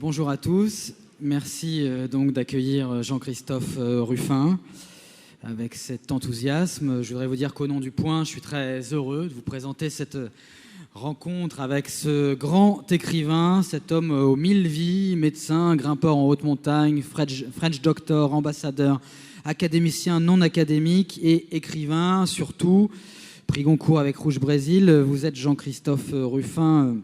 Bonjour à tous. Merci donc d'accueillir Jean-Christophe Rufin avec cet enthousiasme. Je voudrais vous dire qu'au nom du Point, je suis très heureux de vous présenter cette rencontre avec ce grand écrivain, cet homme aux 1000 vies, médecin, grimpeur en haute montagne, French doctor, ambassadeur, académicien non académique et écrivain surtout. Prix Goncourt avec Rouge Brésil. Vous êtes Jean-Christophe Rufin,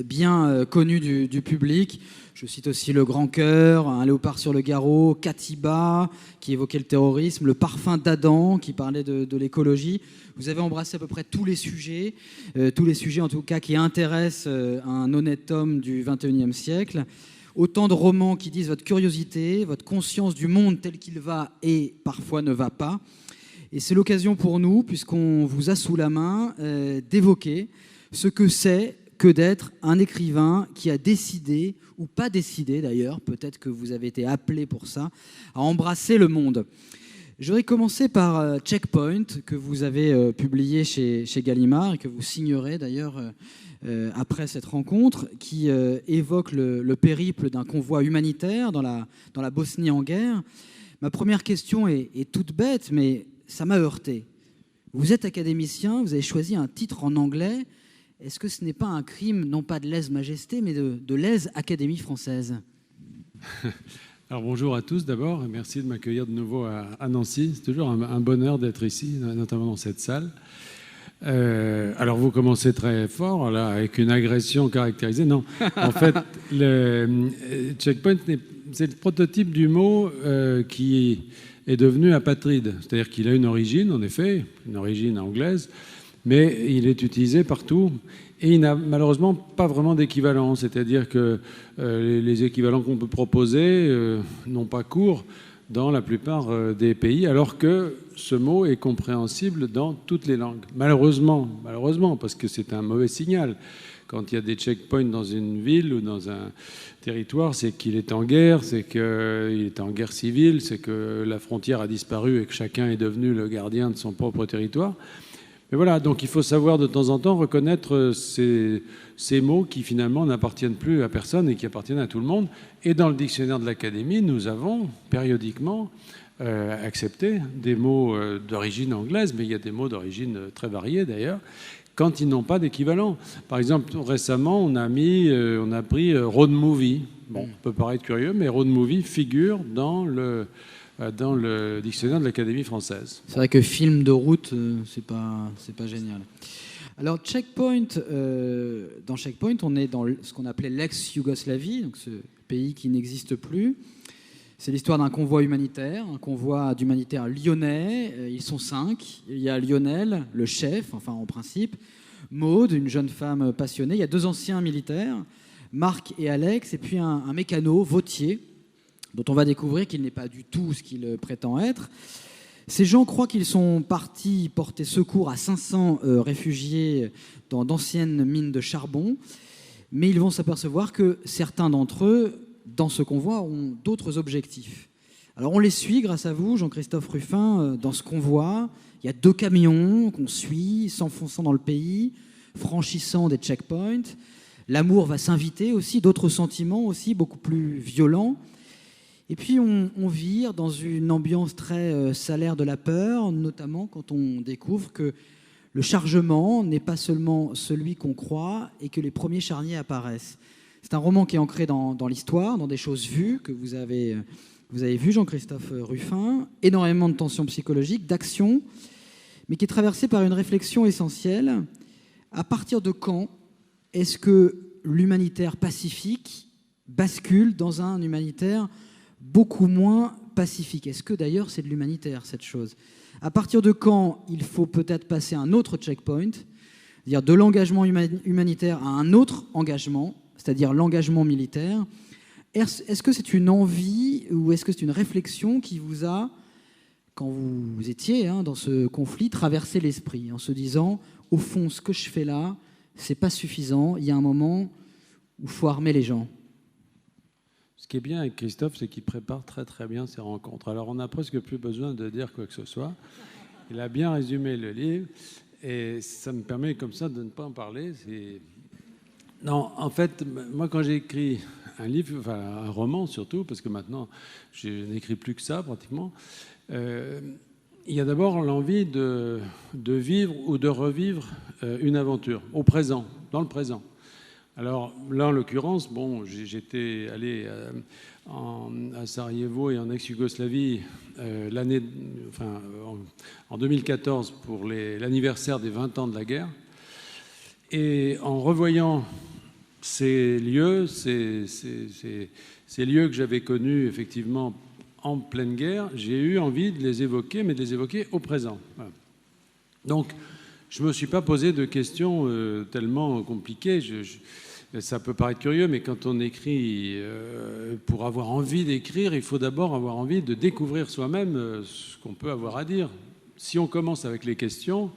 bien connu du public. Je cite aussi Le Grand Cœur, Un léopard sur le garrot, Katiba, qui évoquait le terrorisme, Le parfum d'Adam, qui parlait de l'écologie. Vous avez embrassé à peu près tous les sujets en tout cas qui intéressent un honnête homme du XXIe siècle. Autant de romans qui disent votre curiosité, votre conscience du monde tel qu'il va et parfois ne va pas. Et c'est l'occasion pour nous, puisqu'on vous a sous la main, d'évoquer ce que c'est que d'être un écrivain qui a décidé, ou pas décidé d'ailleurs, peut-être que vous avez été appelé pour ça, à embrasser le monde. Je voudrais commencer par Checkpoint, que vous avez publié chez Gallimard, et que vous signerez d'ailleurs après cette rencontre, qui évoque le périple d'un convoi humanitaire dans la Bosnie en guerre. Ma première question est toute bête, mais ça m'a heurté. Vous êtes académicien, vous avez choisi un titre en anglais. Est-ce que ce n'est pas un crime, non pas de lèse-majesté, mais de lèse-Académie française ? Alors bonjour à tous d'abord, merci de m'accueillir de nouveau à Nancy. C'est toujours un bonheur d'être ici, notamment dans cette salle. Alors vous commencez très fort, là, avec une agression caractérisée. Non, en fait, le checkpoint, c'est le prototype du mot qui est devenu apatride. C'est-à-dire qu'il a une origine, en effet, une origine anglaise, mais il est utilisé partout et il n'a malheureusement pas vraiment d'équivalent. C'est-à-dire que les équivalents qu'on peut proposer n'ont pas cours dans la plupart des pays, alors que ce mot est compréhensible dans toutes les langues. Malheureusement, parce que c'est un mauvais signal. Quand il y a des checkpoints dans une ville ou dans un territoire, c'est qu'il est en guerre, c'est qu'il est en guerre civile, c'est que la frontière a disparu et que chacun est devenu le gardien de son propre territoire. Mais voilà, donc il faut savoir de temps en temps reconnaître ces mots qui finalement n'appartiennent plus à personne et qui appartiennent à tout le monde. Et dans le dictionnaire de l'Académie, nous avons périodiquement accepté des mots d'origine anglaise, mais il y a des mots d'origine très variée d'ailleurs, quand ils n'ont pas d'équivalent. Par exemple, récemment, on a pris road movie. Bon, ça peut paraître curieux, mais road movie figure dans le dictionnaire de l'Académie française. C'est vrai que film de route, c'est pas génial. Alors Checkpoint, dans Checkpoint, on est dans ce qu'on appelait l'ex-Yougoslavie, donc ce pays qui n'existe plus. C'est l'histoire d'un convoi humanitaire, un convoi d'humanitaires lyonnais. Ils sont 5. Il y a Lionel, le chef, enfin en principe, Maude, une jeune femme passionnée. Il y a 2 anciens militaires, Marc et Alex, et puis un mécano, Vautier, dont on va découvrir qu'il n'est pas du tout ce qu'il prétend être. Ces gens croient qu'ils sont partis porter secours à 500 réfugiés dans d'anciennes mines de charbon, mais ils vont s'apercevoir que certains d'entre eux, dans ce convoi, ont d'autres objectifs. Alors on les suit, grâce à vous, Jean-Christophe Rufin, dans ce convoi. Il y a 2 camions qu'on suit, s'enfonçant dans le pays, franchissant des checkpoints. L'amour va s'inviter aussi, d'autres sentiments aussi, beaucoup plus violents. Et puis on vire dans une ambiance très salaire de la peur, notamment quand on découvre que le chargement n'est pas seulement celui qu'on croit et que les premiers charniers apparaissent. C'est un roman qui est ancré dans l'histoire, dans des choses vues, que vous avez vu, Jean-Christophe Rufin, énormément de tensions psychologiques, d'actions, mais qui est traversé par une réflexion essentielle. À partir de quand est-ce que l'humanitaire pacifique bascule dans un humanitaire beaucoup moins pacifique? Est-ce que d'ailleurs c'est de l'humanitaire, cette chose? À partir de quand il faut peut-être passer à un autre checkpoint, c'est-à-dire de l'engagement humanitaire à un autre engagement, c'est-à-dire l'engagement militaire? Est-ce que c'est une envie ou est-ce que c'est une réflexion qui vous a, quand vous étiez dans ce conflit, traversé l'esprit en se disant, au fond, ce que je fais là, c'est pas suffisant, il y a un moment où il faut armer les gens? Ce qui est bien avec Christophe, c'est qu'il prépare très très bien ses rencontres. Alors on n'a presque plus besoin de dire quoi que ce soit. Il a bien résumé le livre et ça me permet comme ça de ne pas en parler. Non, en fait, moi quand j'ai écrit un livre, enfin un roman surtout, parce que maintenant je n'écris plus que ça pratiquement. Il y a d'abord l'envie de vivre ou de revivre une aventure au présent, dans le présent. Alors là, en l'occurrence, bon, j'étais allé à Sarajevo et en ex-Yougoslavie en 2014 pour l'anniversaire des 20 ans de la guerre. Et en revoyant ces lieux, ces lieux que j'avais connus effectivement en pleine guerre, j'ai eu envie de les évoquer, mais de les évoquer au présent. Voilà. Donc, je ne me suis pas posé de questions tellement compliquées. Ça peut paraître curieux, mais quand on écrit, pour avoir envie d'écrire, il faut d'abord avoir envie de découvrir soi-même ce qu'on peut avoir à dire. Si on commence avec les questions,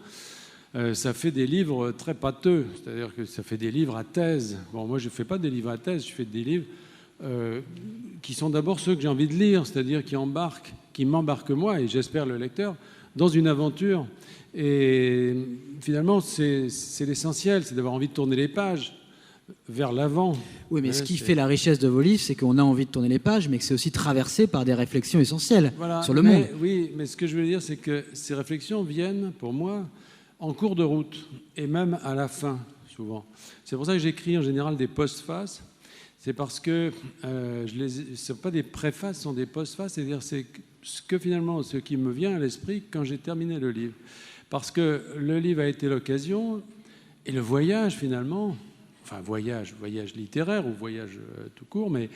ça fait des livres très pâteux, c'est-à-dire que ça fait des livres à thèse. Bon, moi, je ne fais pas des livres à thèse, je fais des livres qui sont d'abord ceux que j'ai envie de lire, c'est-à-dire qui m'embarquent moi, et j'espère le lecteur, dans une aventure. Et finalement, c'est l'essentiel, c'est d'avoir envie de tourner les pages vers l'avant. Oui, mais ce qui fait la richesse de vos livres, c'est qu'on a envie de tourner les pages, mais que c'est aussi traversé par des réflexions essentielles sur le monde. Oui, mais ce que je veux dire, c'est que ces réflexions viennent, pour moi, en cours de route, et même à la fin, souvent. C'est pour ça que j'écris en général des postfaces. C'est parce que ce sont pas des préfaces, ce sont des postfaces, c'est-à-dire c'est ce qui me vient à l'esprit quand j'ai terminé le livre. Parce que le livre a été l'occasion, et le voyage finalement, enfin voyage littéraire ou voyage tout court, mais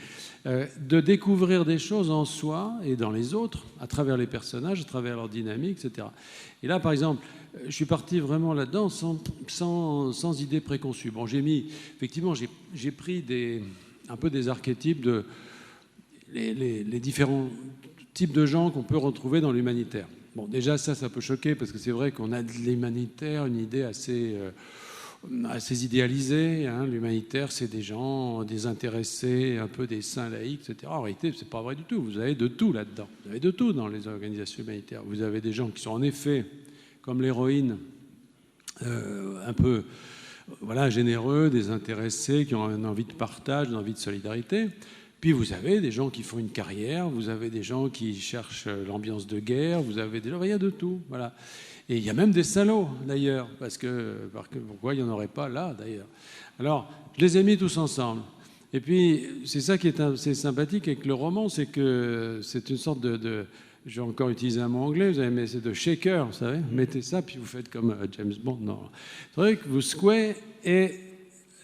de découvrir des choses en soi et dans les autres, à travers les personnages, à travers leur dynamique, etc. Et là, par exemple, je suis parti vraiment là-dedans sans idée préconçue. Bon, effectivement, j'ai pris un peu des archétypes les différents types de gens qu'on peut retrouver dans l'humanitaire. Bon, déjà, ça peut choquer, parce que c'est vrai qu'on a de l'humanitaire une idée assez idéalisée. Hein. L'humanitaire, c'est des gens désintéressés, un peu des saints laïcs, etc. En réalité, c'est pas vrai du tout. Vous avez de tout là-dedans. Vous avez de tout dans les organisations humanitaires. Vous avez des gens qui sont en effet, comme l'héroïne, un peu généreux, désintéressés, qui ont une envie de partage, une envie de solidarité. Puis vous avez des gens qui font une carrière, vous avez des gens qui cherchent l'ambiance de guerre, il y a de tout, voilà. Et il y a même des salauds, d'ailleurs, parce que pourquoi il n'y en aurait pas là, d'ailleurs. Alors, je les ai mis tous ensemble. Et puis, c'est ça qui est assez sympathique avec le roman, c'est que c'est une sorte de je vais encore utiliser un mot anglais, vous avez mais c'est de shaker, vous savez. Mettez ça, puis vous faites comme James Bond. Non. C'est vrai que vous secouez, et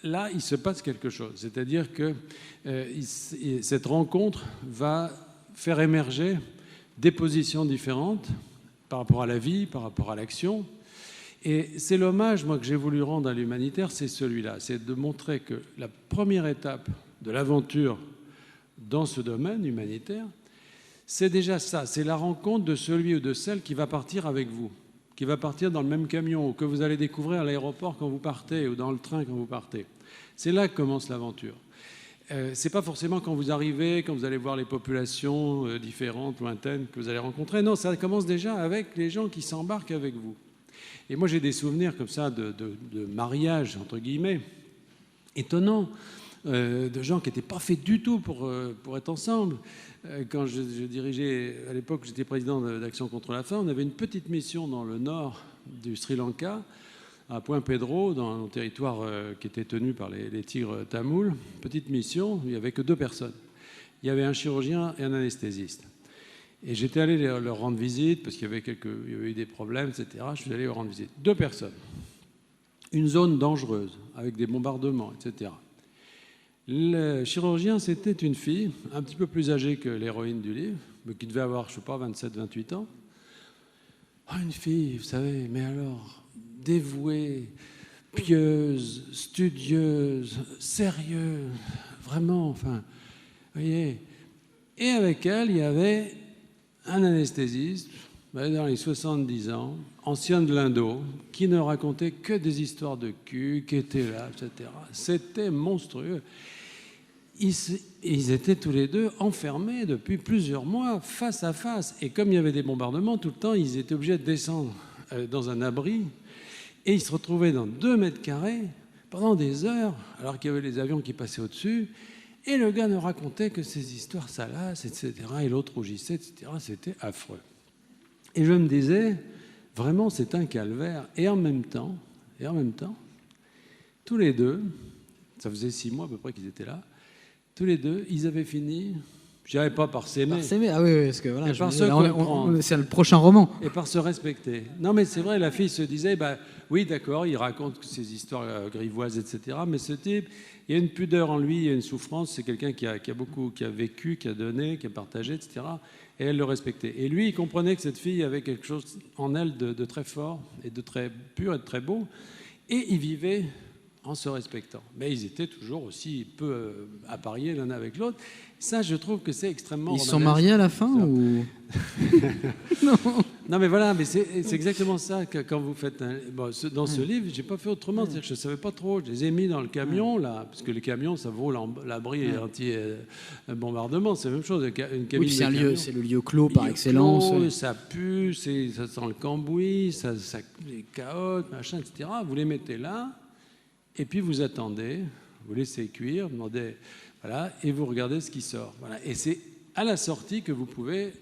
là, il se passe quelque chose. C'est-à-dire que cette rencontre va faire émerger des positions différentes par rapport à la vie, par rapport à l'action. Et c'est l'hommage, moi, que j'ai voulu rendre à l'humanitaire, c'est celui-là. C'est de montrer que la première étape de l'aventure dans ce domaine humanitaire, c'est déjà ça. C'est la rencontre de celui ou de celle qui va partir avec vous, qui va partir dans le même camion, ou que vous allez découvrir à l'aéroport quand vous partez, ou dans le train quand vous partez. C'est là que commence l'aventure. C'est pas forcément quand vous arrivez, quand vous allez voir les populations différentes, lointaines, que vous allez rencontrer. Non, ça commence déjà avec les gens qui s'embarquent avec vous. Et moi, j'ai des souvenirs comme ça de mariage, entre guillemets, étonnants, de gens qui n'étaient pas faits du tout pour être ensemble. Quand je dirigeais, à l'époque, j'étais président d'Action contre la faim, on avait une petite mission dans le nord du Sri Lanka, à Point Pedro, dans un territoire qui était tenu par les tigres tamouls. Petite mission, il n'y avait que 2 personnes. Il y avait un chirurgien et un anesthésiste. Et j'étais allé leur rendre visite, parce qu'il y avait eu des problèmes, etc. Je suis allé leur rendre visite. 2 personnes. Une zone dangereuse, avec des bombardements, etc. Le chirurgien, c'était une fille, un petit peu plus âgée que l'héroïne du livre, mais qui devait avoir, je ne sais pas, 27, 28 ans. Oh, une fille, vous savez, mais alors, dévouée, pieuse, studieuse, sérieuse, vraiment, enfin, vous voyez. Et avec elle, il y avait un anesthésiste, dans les 70 ans, ancien de l'Indo, qui ne racontait que des histoires de cul, qui était là, etc. C'était monstrueux. Ils étaient tous les deux enfermés depuis plusieurs mois, face à face. Et comme il y avait des bombardements tout le temps, ils étaient obligés de descendre dans un abri. Et ils se retrouvaient dans 2 mètres carrés pendant des heures, alors qu'il y avait les avions qui passaient au-dessus. Et le gars nous racontait que ces histoires salaces, etc., et l'autre rougissait, etc., c'était affreux. Et je me disais, vraiment, c'est un calvaire. Et en même temps, tous les deux, ça faisait 6 mois à peu près qu'ils étaient là, tous les deux, ils avaient fini, je dirais pas par s'aimer. Par s'aimer, ah oui, parce que voilà, par se c'est le prochain roman. Et par se respecter. Non, mais c'est vrai, la fille se disait, bah, oui, d'accord, il raconte ses histoires grivoises, etc., mais ce type, il y a une pudeur en lui, il y a une souffrance, c'est quelqu'un qui a vécu, qui a donné, qui a partagé, etc., et elle le respectait. Et lui, il comprenait que cette fille avait quelque chose en elle de très fort, et de très pur, et de très beau, et ils vivaient en se respectant. Mais ils étaient toujours aussi peu appariés l'un avec l'autre. Ça, je trouve que c'est extrêmement romanesque. Ils sont mariés à la fin ou... Non, mais voilà, mais c'est exactement ça que quand vous faites dans ce livre, j'ai pas fait autrement. C'est-à-dire que je savais pas trop. Je les ai mis dans le camion là, parce que les camions, ça vaut l'abri anti-bombardement. C'est la même chose. Une cabine c'est le lieu clos par excellence. Clos, ça pue, ça sent le cambouis, ça les cahottes, machin, etc. Vous les mettez là, et puis vous attendez, vous laissez cuire, vous demandez, voilà, et vous regardez ce qui sort. Voilà. Et c'est à la sortie que vous pouvez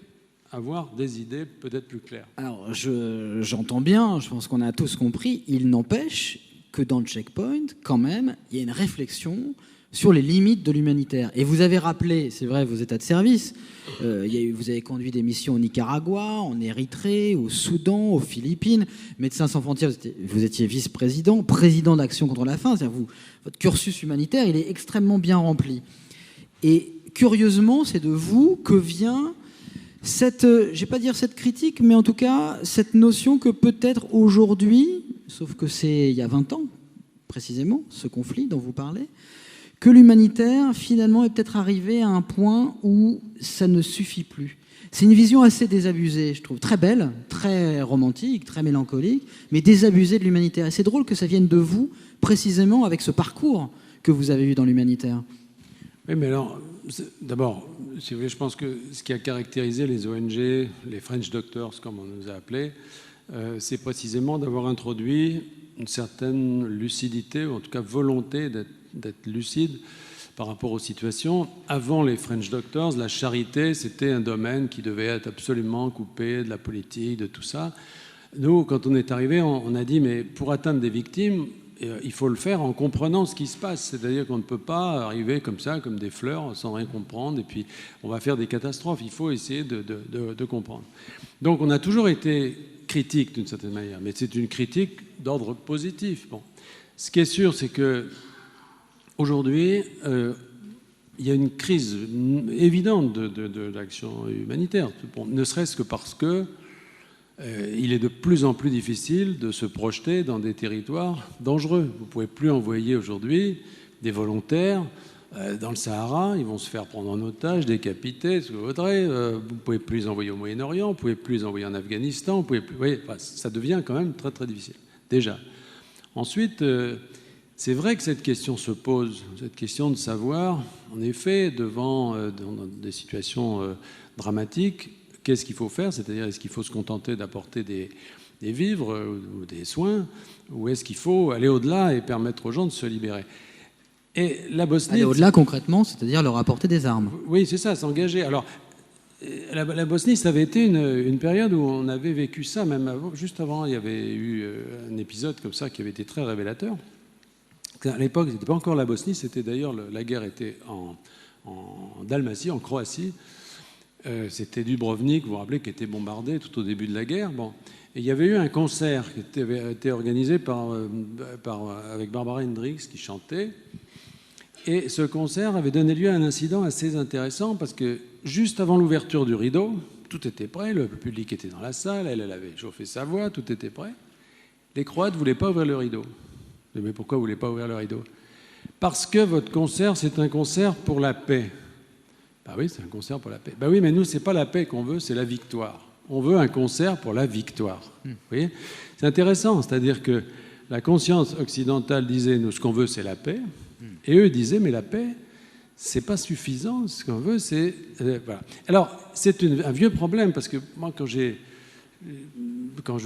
avoir des idées peut-être plus claires. Alors, j'entends bien, je pense qu'on a tous compris. Il n'empêche que dans le checkpoint, quand même, il y a une réflexion sur les limites de l'humanitaire. Et vous avez rappelé, c'est vrai, vos états de service. Vous avez conduit des missions au Nicaragua, en Érythrée, au Soudan, aux Philippines. Médecins sans frontières, vous étiez vice-président, président d'Action contre la faim. C'est-à-dire votre cursus humanitaire, il est extrêmement bien rempli. Et curieusement, c'est de vous que vient cette, je ne vais pas dire cette critique, mais en tout cas, cette notion que peut-être aujourd'hui, sauf que c'est il y a 20 ans, précisément, ce conflit dont vous parlez, que l'humanitaire, finalement, est peut-être arrivé à un point où ça ne suffit plus. C'est une vision assez désabusée, je trouve, très belle, très romantique, très mélancolique, mais désabusée de l'humanitaire. Et c'est drôle que ça vienne de vous, précisément, avec ce parcours que vous avez eu dans l'humanitaire. Oui, mais alors, d'abord, si vous voulez, je pense que ce qui a caractérisé les ONG, les French Doctors, comme on nous a appelés, c'est précisément d'avoir introduit une certaine lucidité, ou en tout cas volonté d'être lucide par rapport aux situations. Avant les French Doctors, la charité, c'était un domaine qui devait être absolument coupé de la politique, de tout ça. Nous, quand on est arrivé, on a dit, mais pour atteindre des victimes, il faut le faire en comprenant ce qui se passe. C'est-à-dire qu'on ne peut pas arriver comme ça, comme des fleurs, sans rien comprendre, et puis on va faire des catastrophes. Il faut essayer de comprendre. Donc on a toujours été critique d'une certaine manière, mais c'est une critique d'ordre positif. Bon. Ce qui est sûr, c'est que aujourd'hui, il y a une crise évidente de l'action humanitaire, ne serait-ce que parce que il est de plus en plus difficile de se projeter dans des territoires dangereux. Vous ne pouvez plus envoyer aujourd'hui des volontaires dans le Sahara. Ils vont se faire prendre en otage, décapiter, ce que vous voudrez. Vous ne pouvez plus les envoyer au Moyen-Orient, vous ne pouvez plus les envoyer en Afghanistan. Vous pouvez plus... Vous voyez, ça devient quand même très, très difficile, déjà. Ensuite, c'est vrai que cette question se pose, cette question de savoir, en effet, devant dans des situations dramatiques, qu'est-ce qu'il faut faire? C'est-à-dire, est-ce qu'il faut se contenter d'apporter des vivres ou des soins? Ou est-ce qu'il faut aller au-delà et permettre aux gens de se libérer? Et la Bosnie... Aller au-delà concrètement, c'est-à-dire leur apporter des armes. Oui, c'est ça, s'engager. Alors, la Bosnie, ça avait été une période où on avait vécu ça, même juste avant, il y avait eu un épisode comme ça qui avait été très révélateur. À l'époque, ce n'était pas encore la Bosnie, c'était d'ailleurs, la guerre était en Dalmatie, en Croatie. C'était Dubrovnik, vous vous rappelez, qui était bombardé tout au début de la guerre. Bon. Et il y avait eu un concert qui avait été organisé avec Barbara Hendricks qui chantait. Et ce concert avait donné lieu à un incident assez intéressant parce que juste avant l'ouverture du rideau, tout était prêt, le public était dans la salle, elle avait chauffé sa voix, tout était prêt. Les Croates ne voulaient pas ouvrir le rideau. Mais pourquoi vous ne voulez pas ouvrir le rideau? Parce que votre concert, c'est un concert pour la paix. Bah oui, c'est un concert pour la paix. Bah oui, mais nous, c'est pas la paix qu'on veut, c'est la victoire. On veut un concert pour la victoire. Vous voyez? C'est intéressant, c'est-à-dire que la conscience occidentale disait, nous, ce qu'on veut, c'est la paix. Et eux disaient, mais la paix, c'est pas suffisant. Ce qu'on veut, c'est... voilà. Alors, c'est un vieux problème, parce que moi, quand je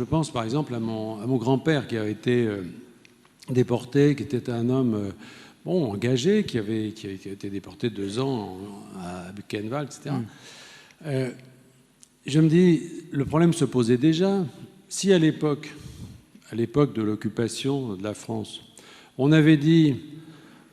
pense, par exemple, à mon grand-père qui a été déporté, qui était un homme... engagé, qui a été déporté 2 ans à Buchenwald, etc. Je me dis, le problème se posait déjà. Si à l'époque de l'occupation de la France, on avait dit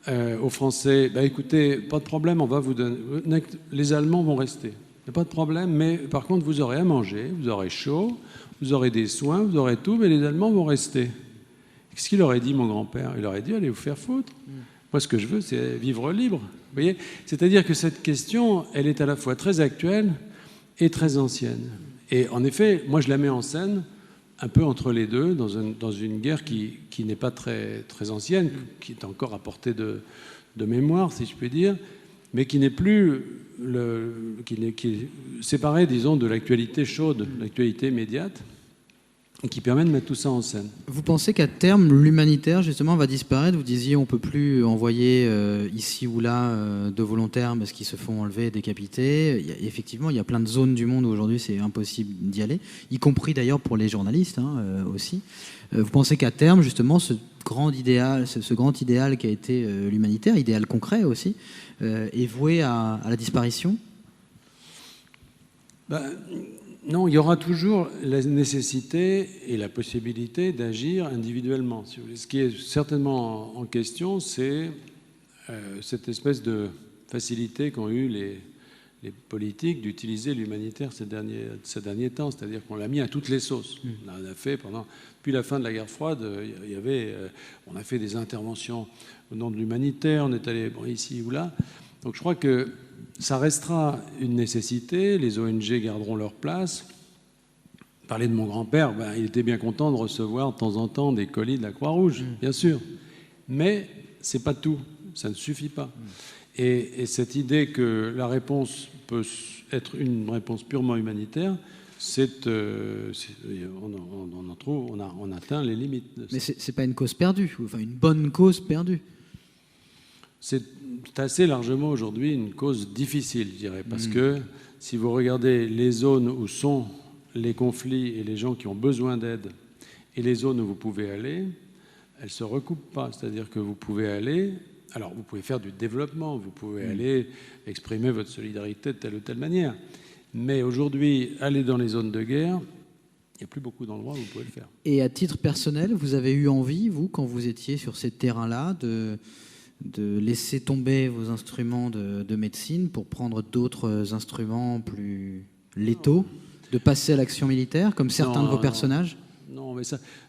aux Français, écoutez, pas de problème, on va vous donner, les Allemands vont rester, il n'y a pas de problème, mais par contre vous aurez à manger, vous aurez chaud, vous aurez des soins, vous aurez tout, mais les Allemands vont rester. Qu'est-ce qu'il aurait dit, mon grand-père? Il aurait dit, allez vous faire foutre. Moi, ce que je veux, c'est vivre libre. Vous voyez? C'est-à-dire que cette question, elle est à la fois très actuelle et très ancienne. Et en effet, moi, je la mets en scène un peu entre les deux, dans une guerre qui n'est pas très, très ancienne, qui est encore à portée de mémoire, si je puis dire, mais qui n'est plus qui est séparée, disons, de l'actualité chaude, de l'actualité immédiate, et qui permet de mettre tout ça en scène. Vous pensez qu'à terme, l'humanitaire, justement, va disparaître? Vous disiez, on ne peut plus envoyer ici ou là de volontaires parce qu'ils se font enlever, décapiter. Effectivement, il y a plein de zones du monde où aujourd'hui, c'est impossible d'y aller, y compris d'ailleurs pour les journalistes aussi. Vous pensez qu'à terme, justement, ce grand idéal qui a été l'humanitaire, idéal concret aussi, est voué à la disparition? Non, il y aura toujours la nécessité et la possibilité d'agir individuellement. Ce qui est certainement en question, c'est cette espèce de facilité qu'ont eu les politiques d'utiliser l'humanitaire ces derniers temps. C'est-à-dire qu'on l'a mis à toutes les sauces. On a fait depuis la fin de la guerre froide, on a fait des interventions au nom de l'humanitaire, on est allé ici ou là. Donc je crois que ça restera une nécessité, les ONG garderont leur place. Parler de mon grand-père, il était bien content de recevoir de temps en temps des colis de la Croix-Rouge, bien sûr. Mais c'est pas tout, ça ne suffit pas. Et cette idée que la réponse peut être une réponse purement humanitaire, on atteint les limites. Mais c'est pas une cause perdue, enfin une bonne cause perdue. C'est assez largement aujourd'hui une cause difficile, je dirais, parce que si vous regardez les zones où sont les conflits et les gens qui ont besoin d'aide et les zones où vous pouvez aller, elles ne se recoupent pas. C'est-à-dire que vous pouvez aller, alors vous pouvez faire du développement, vous pouvez aller exprimer votre solidarité de telle ou telle manière. Mais aujourd'hui, aller dans les zones de guerre, il n'y a plus beaucoup d'endroits où vous pouvez le faire. Et à titre personnel, vous avez eu envie, vous, quand vous étiez sur ces terrains-là, de laisser tomber vos instruments de médecine pour prendre d'autres instruments plus létaux, de passer à l'action militaire, comme certains de vos personnages?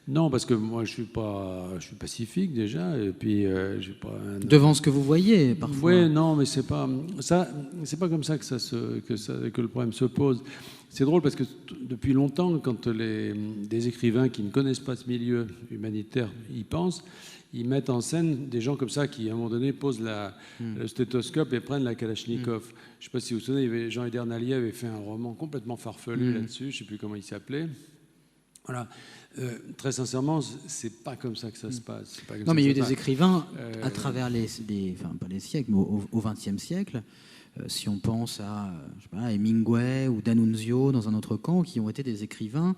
Non, parce que moi, je suis pacifique déjà, et puis j'ai pas. Devant ce que vous voyez, parfois. Oui, non, mais c'est pas comme ça que le problème se pose. C'est drôle parce que depuis longtemps, quand des écrivains qui ne connaissent pas ce milieu humanitaire y pensent, ils mettent en scène des gens comme ça qui, à un moment donné, posent le stéthoscope et prennent la Kalachnikov. Je ne sais pas si vous vous souvenez, Jean Edernalier avait fait un roman complètement farfelu là-dessus, je ne sais plus comment il s'appelait. Voilà. Très sincèrement, c'est pas comme ça que ça se passe. Non, mais il y a eu des écrivains à travers enfin pas les siècles, mais au XXe siècle. Si on pense à Hemingway ou D'Annunzio dans un autre camp, qui ont été des écrivains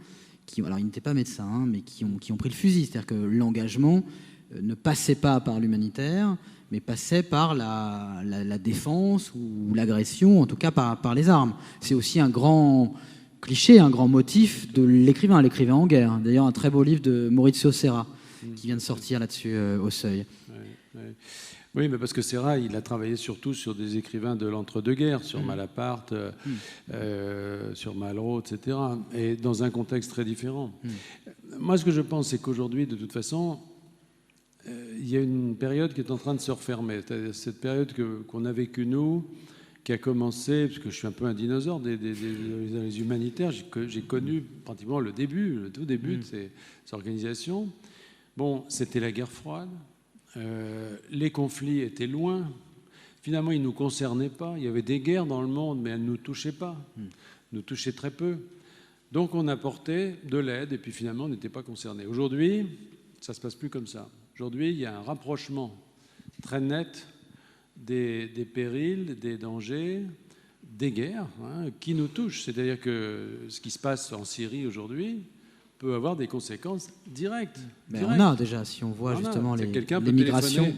alors ils n'étaient pas médecins, mais qui ont pris le fusil. C'est-à-dire que l'engagement ne passait pas par l'humanitaire, mais passait par la défense ou l'agression, en tout cas par les armes. C'est aussi un grand cliché, un grand motif de l'écrivain en guerre. D'ailleurs, un très beau livre de Maurizio Serra qui vient de sortir là-dessus au Seuil. Oui, mais parce que Serra, il a travaillé surtout sur des écrivains de l'entre-deux-guerres, sur Malaparte, sur Malraux, etc., et dans un contexte très différent. Moi, ce que je pense, c'est qu'aujourd'hui, de toute façon, il y a une période qui est en train de se refermer. C'est-à-dire cette période qu'on a vécue, nous, qui a commencé, parce que je suis un peu un dinosaure des humanitaires, j'ai connu pratiquement le tout début de ces organisations. Bon, c'était la guerre froide. Les conflits étaient loin. Finalement, ils ne nous concernaient pas. Il y avait des guerres dans le monde, mais elles ne nous touchaient pas. Nous touchaient très peu. Donc, on apportait de l'aide, et puis finalement, on n'était pas concernés. Aujourd'hui, ça ne se passe plus comme ça. Aujourd'hui, il y a un rapprochement très net des périls, des dangers, des guerres qui nous touchent. C'est-à-dire que ce qui se passe en Syrie aujourd'hui, peut avoir des conséquences directes. Mais on a déjà, si on voit justement les migrations.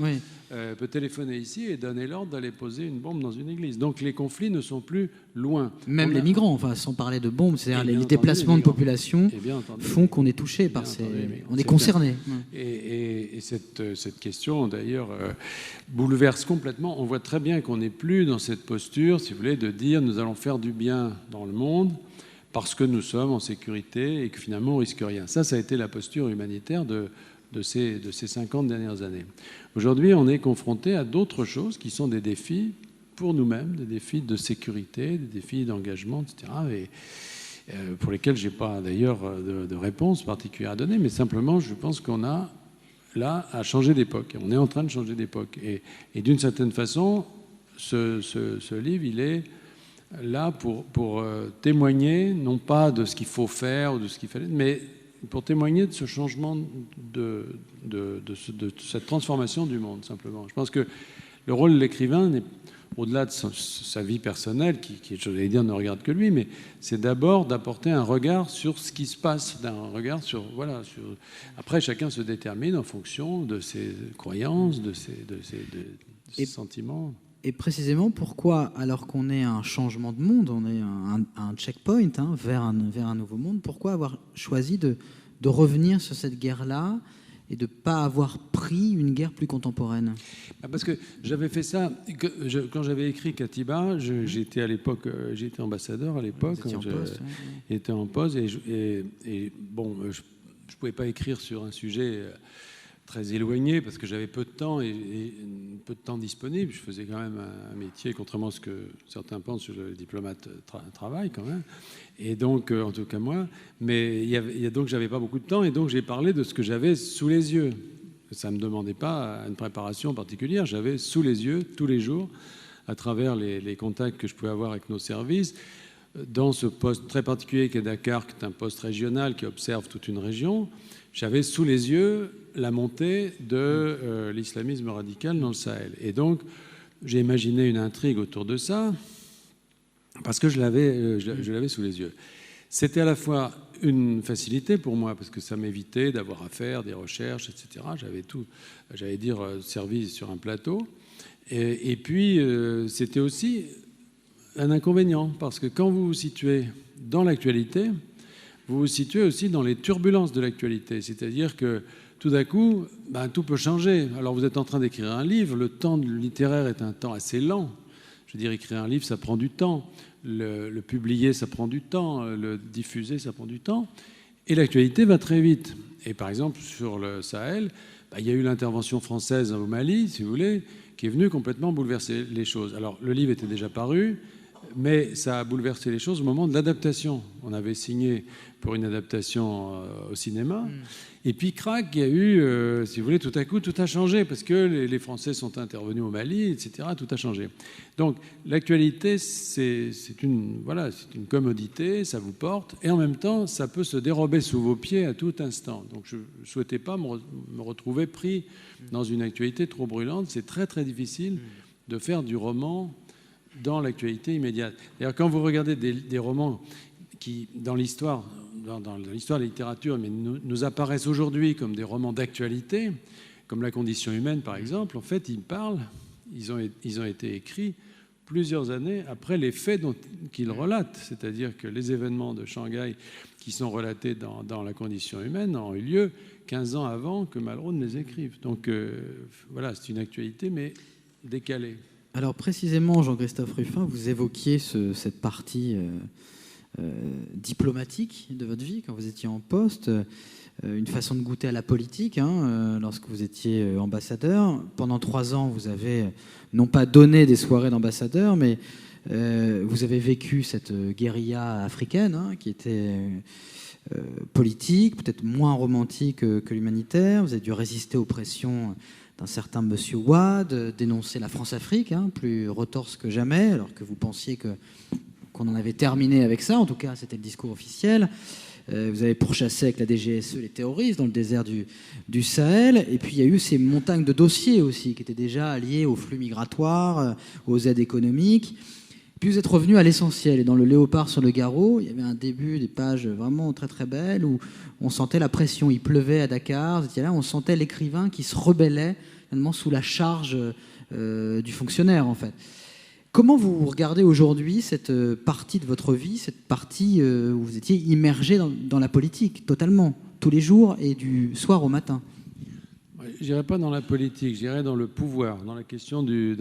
Peut téléphoner ici et donner l'ordre d'aller poser une bombe dans une église. Donc les conflits ne sont plus loin. Même les migrants, enfin, sans parler de bombes, c'est-à-dire les déplacements de population font qu'on est touché par ces... On est concerné. Et cette question, d'ailleurs, bouleverse complètement. On voit très bien qu'on n'est plus dans cette posture, si vous voulez, de dire nous allons faire du bien dans le monde parce que nous sommes en sécurité et que finalement on risque rien. Ça a été la posture humanitaire de ces 50 dernières années. Aujourd'hui, on est confronté à d'autres choses qui sont des défis pour nous-mêmes, des défis de sécurité, des défis d'engagement, etc. Et pour lesquels je n'ai pas d'ailleurs de réponse particulière à donner, mais simplement je pense qu'on a là à changer d'époque. On est en train de changer d'époque. Et d'une certaine façon, ce livre, il est là pour témoigner, non pas de ce qu'il faut faire ou de ce qu'il fallait, mais pour témoigner de ce changement, de cette transformation du monde, simplement. Je pense que le rôle de l'écrivain, au-delà de sa vie personnelle, qui je vais dire, ne regarde que lui, mais c'est d'abord d'apporter un regard sur ce qui se passe, d'un regard sur... Voilà, Après, chacun se détermine en fonction de ses croyances, de ses sentiments. Et précisément, pourquoi, alors qu'on est à un changement de monde, on est à un checkpoint vers un nouveau monde, pourquoi avoir choisi de revenir sur cette guerre-là et de ne pas avoir pris une guerre plus contemporaine? Parce que j'avais fait ça, quand j'avais écrit Katiba, j'étais à l'époque, j'étais ambassadeur à l'époque, j'étais en poste, et bon, je ne pouvais pas écrire sur un sujet très éloigné parce que j'avais peu de temps et peu de temps disponible. Je faisais quand même un métier, contrairement à ce que certains pensent, le diplomate travaille quand même. Et donc, en tout cas moi, mais donc j'avais pas beaucoup de temps et donc j'ai parlé de ce que j'avais sous les yeux. Ça ne me demandait pas une préparation particulière. J'avais sous les yeux tous les jours, à travers les contacts que je pouvais avoir avec nos services, dans ce poste très particulier qui est Dakar, qui est un poste régional qui observe toute une région. J'avais sous les yeux la montée de l'islamisme radical dans le Sahel. Et donc, j'ai imaginé une intrigue autour de ça, parce que je l'avais sous les yeux. C'était à la fois une facilité pour moi, parce que ça m'évitait d'avoir à faire des recherches, etc. J'avais tout, j'allais dire, servi sur un plateau. Et puis, c'était aussi un inconvénient, parce que quand vous vous situez dans l'actualité, vous vous situez aussi dans les turbulences de l'actualité. C'est-à-dire que tout d'un coup, tout peut changer. Alors vous êtes en train d'écrire un livre, le temps littéraire est un temps assez lent. Je veux dire, écrire un livre, ça prend du temps. Le publier, ça prend du temps. Le diffuser, ça prend du temps. Et l'actualité va très vite. Et par exemple, sur le Sahel, il y a eu l'intervention française au Mali, si vous voulez, qui est venue complètement bouleverser les choses. Alors le livre était déjà paru, mais ça a bouleversé les choses au moment de l'adaptation. On avait signé pour une adaptation au cinéma. Et puis, crac, il y a eu, si vous voulez, tout à coup, tout a changé, parce que les Français sont intervenus au Mali, etc., tout a changé. Donc, l'actualité, c'est une commodité, ça vous porte, et en même temps, ça peut se dérober sous vos pieds à tout instant. Donc, je ne souhaitais pas me retrouver pris dans une actualité trop brûlante. C'est très, très difficile de faire du roman dans l'actualité immédiate. D'ailleurs, quand vous regardez des romans qui, dans l'histoire de la littérature, mais nous apparaissent aujourd'hui comme des romans d'actualité, comme La condition humaine, par exemple, en fait, ils ont été écrits plusieurs années après les faits qu'ils relatent. C'est-à-dire que les événements de Shanghai qui sont relatés dans La condition humaine ont eu lieu 15 ans avant que Malraux ne les écrive. Donc, voilà, c'est une actualité, mais décalée. Alors, précisément, Jean-Christophe Rufin, vous évoquiez cette partie... diplomatique de votre vie quand vous étiez en poste, une façon de goûter à la politique lorsque vous étiez ambassadeur. Pendant 3 ans, vous avez non pas donné des soirées d'ambassadeur, mais vous avez vécu cette guérilla africaine qui était politique, peut-être moins romantique que l'humanitaire. Vous avez dû résister aux pressions d'un certain monsieur Wade, dénoncer la France-Afrique, plus retorse que jamais, alors que vous pensiez qu'on en avait terminé avec ça. En tout cas, c'était le discours officiel. Vous avez pourchassé avec la DGSE les terroristes dans le désert du Sahel. Et puis, il y a eu ces montagnes de dossiers aussi, qui étaient déjà liés aux flux migratoires, aux aides économiques. Puis vous êtes revenu à l'essentiel. Et dans Le Léopard sur le Garot, il y avait un début, des pages vraiment très très belles, où on sentait la pression. Il pleuvait à Dakar, vous étiez là, on sentait l'écrivain qui se rebellait finalement sous la charge du fonctionnaire, en fait. Comment vous regardez aujourd'hui cette partie de votre vie, cette partie où vous étiez immergé dans la politique, totalement, tous les jours et du soir au matin? Je n'irais pas dans la politique, j'irais dans le pouvoir, dans la question du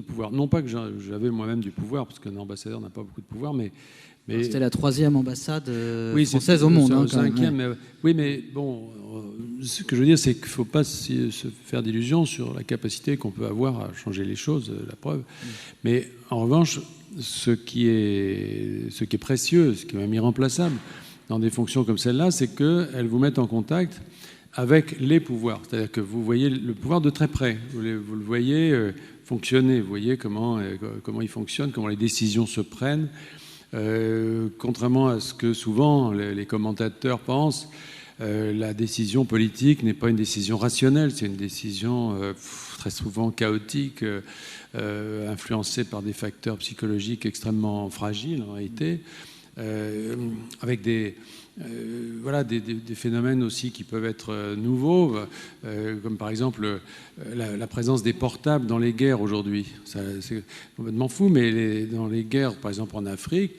pouvoir. Non pas que j'avais moi-même du pouvoir, parce qu'un ambassadeur n'a pas beaucoup de pouvoir, mais c'était la 3e ambassade oui, française au monde. Hein, 5e, ouais. Oui, mais bon, ce que je veux dire, c'est qu'il ne faut pas se faire d'illusions sur la capacité qu'on peut avoir à changer les choses, la preuve. Mais en revanche, ce qui est précieux, ce qui est même irremplaçable dans des fonctions comme celle-là, c'est qu'elles vous mettent en contact avec les pouvoirs. C'est-à-dire que vous voyez le pouvoir de très près. Vous le voyez fonctionner. Vous voyez comment il fonctionne, comment les décisions se prennent. Contrairement à ce que souvent les commentateurs pensent, la décision politique n'est pas une décision rationnelle. C'est une décision très souvent chaotique, influencée par des facteurs psychologiques extrêmement fragiles en réalité, avec des phénomènes aussi qui peuvent être nouveaux, comme par exemple la présence des portables dans les guerres aujourd'hui. C'est complètement fou, mais dans les guerres, par exemple en Afrique,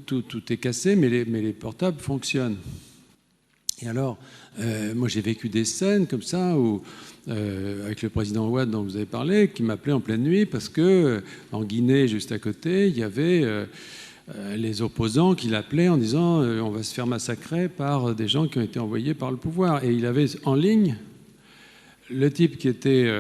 tout est cassé, mais les portables fonctionnent. Et alors, moi j'ai vécu des scènes comme ça, où, avec le président Ouad dont vous avez parlé, qui m'appelait en pleine nuit parce que en Guinée, juste à côté, il y avait les opposants qui l'appelaient en disant on va se faire massacrer par des gens qui ont été envoyés par le pouvoir. Et il avait en ligne le type qui était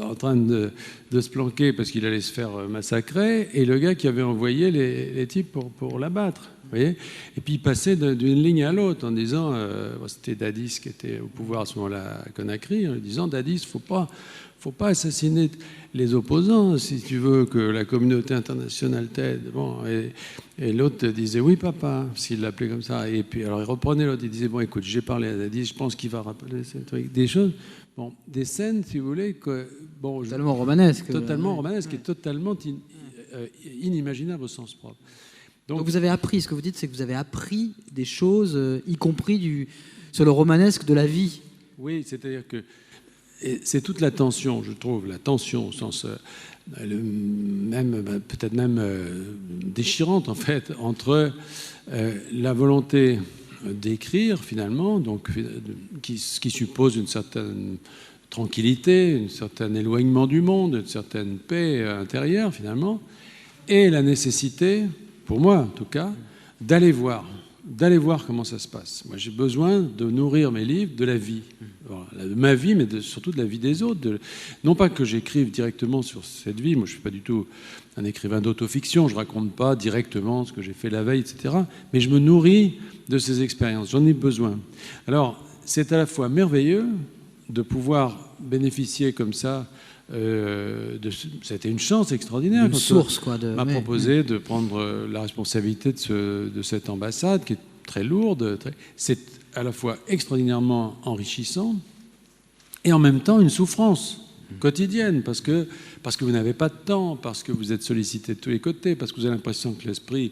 en train de se planquer parce qu'il allait se faire massacrer, et le gars qui avait envoyé les types pour l'abattre. Vous voyez ? Et puis il passait d'une ligne à l'autre en disant, c'était Dadis qui était au pouvoir à ce moment-là à Conakry, en lui disant Dadis, faut pas assassiner les opposants si tu veux que la communauté internationale t'aide. Bon, et l'autre disait oui papa, s'il l'appelait comme ça. Et puis alors il reprenait l'autre, il disait bon écoute, j'ai parlé à Dadis, je pense qu'il va rappeler ces trucs, des choses. Bon, des scènes, si vous voulez, totalement romanesques. Totalement romanesques et totalement inimaginables au sens propre. Donc vous avez appris, ce que vous dites, c'est que vous avez appris des choses, y compris sur le romanesque de la vie. Oui, c'est-à-dire que c'est toute la tension, je trouve, la tension au sens peut-être même déchirante en fait, entre la volonté d'écrire finalement, donc qui suppose une certaine tranquillité, un certain éloignement du monde, une certaine paix intérieure finalement, et la nécessité, pour moi en tout cas, d'aller voir comment ça se passe. Moi j'ai besoin de nourrir mes livres de la vie, de ma vie, mais surtout de la vie des autres. Non pas que j'écrive directement sur cette vie, moi je ne suis pas du tout un écrivain d'autofiction, je ne raconte pas directement ce que j'ai fait la veille, etc. Mais je me nourris de ces expériences, j'en ai besoin. Alors c'est à la fois merveilleux de pouvoir bénéficier comme ça, c'était une chance extraordinaire. Une source, quoi. M'a proposé de prendre la responsabilité de cette ambassade qui est très lourde. C'est à la fois extraordinairement enrichissant et en même temps une souffrance quotidienne parce que vous n'avez pas de temps, parce que vous êtes sollicité de tous les côtés, parce que vous avez l'impression que l'esprit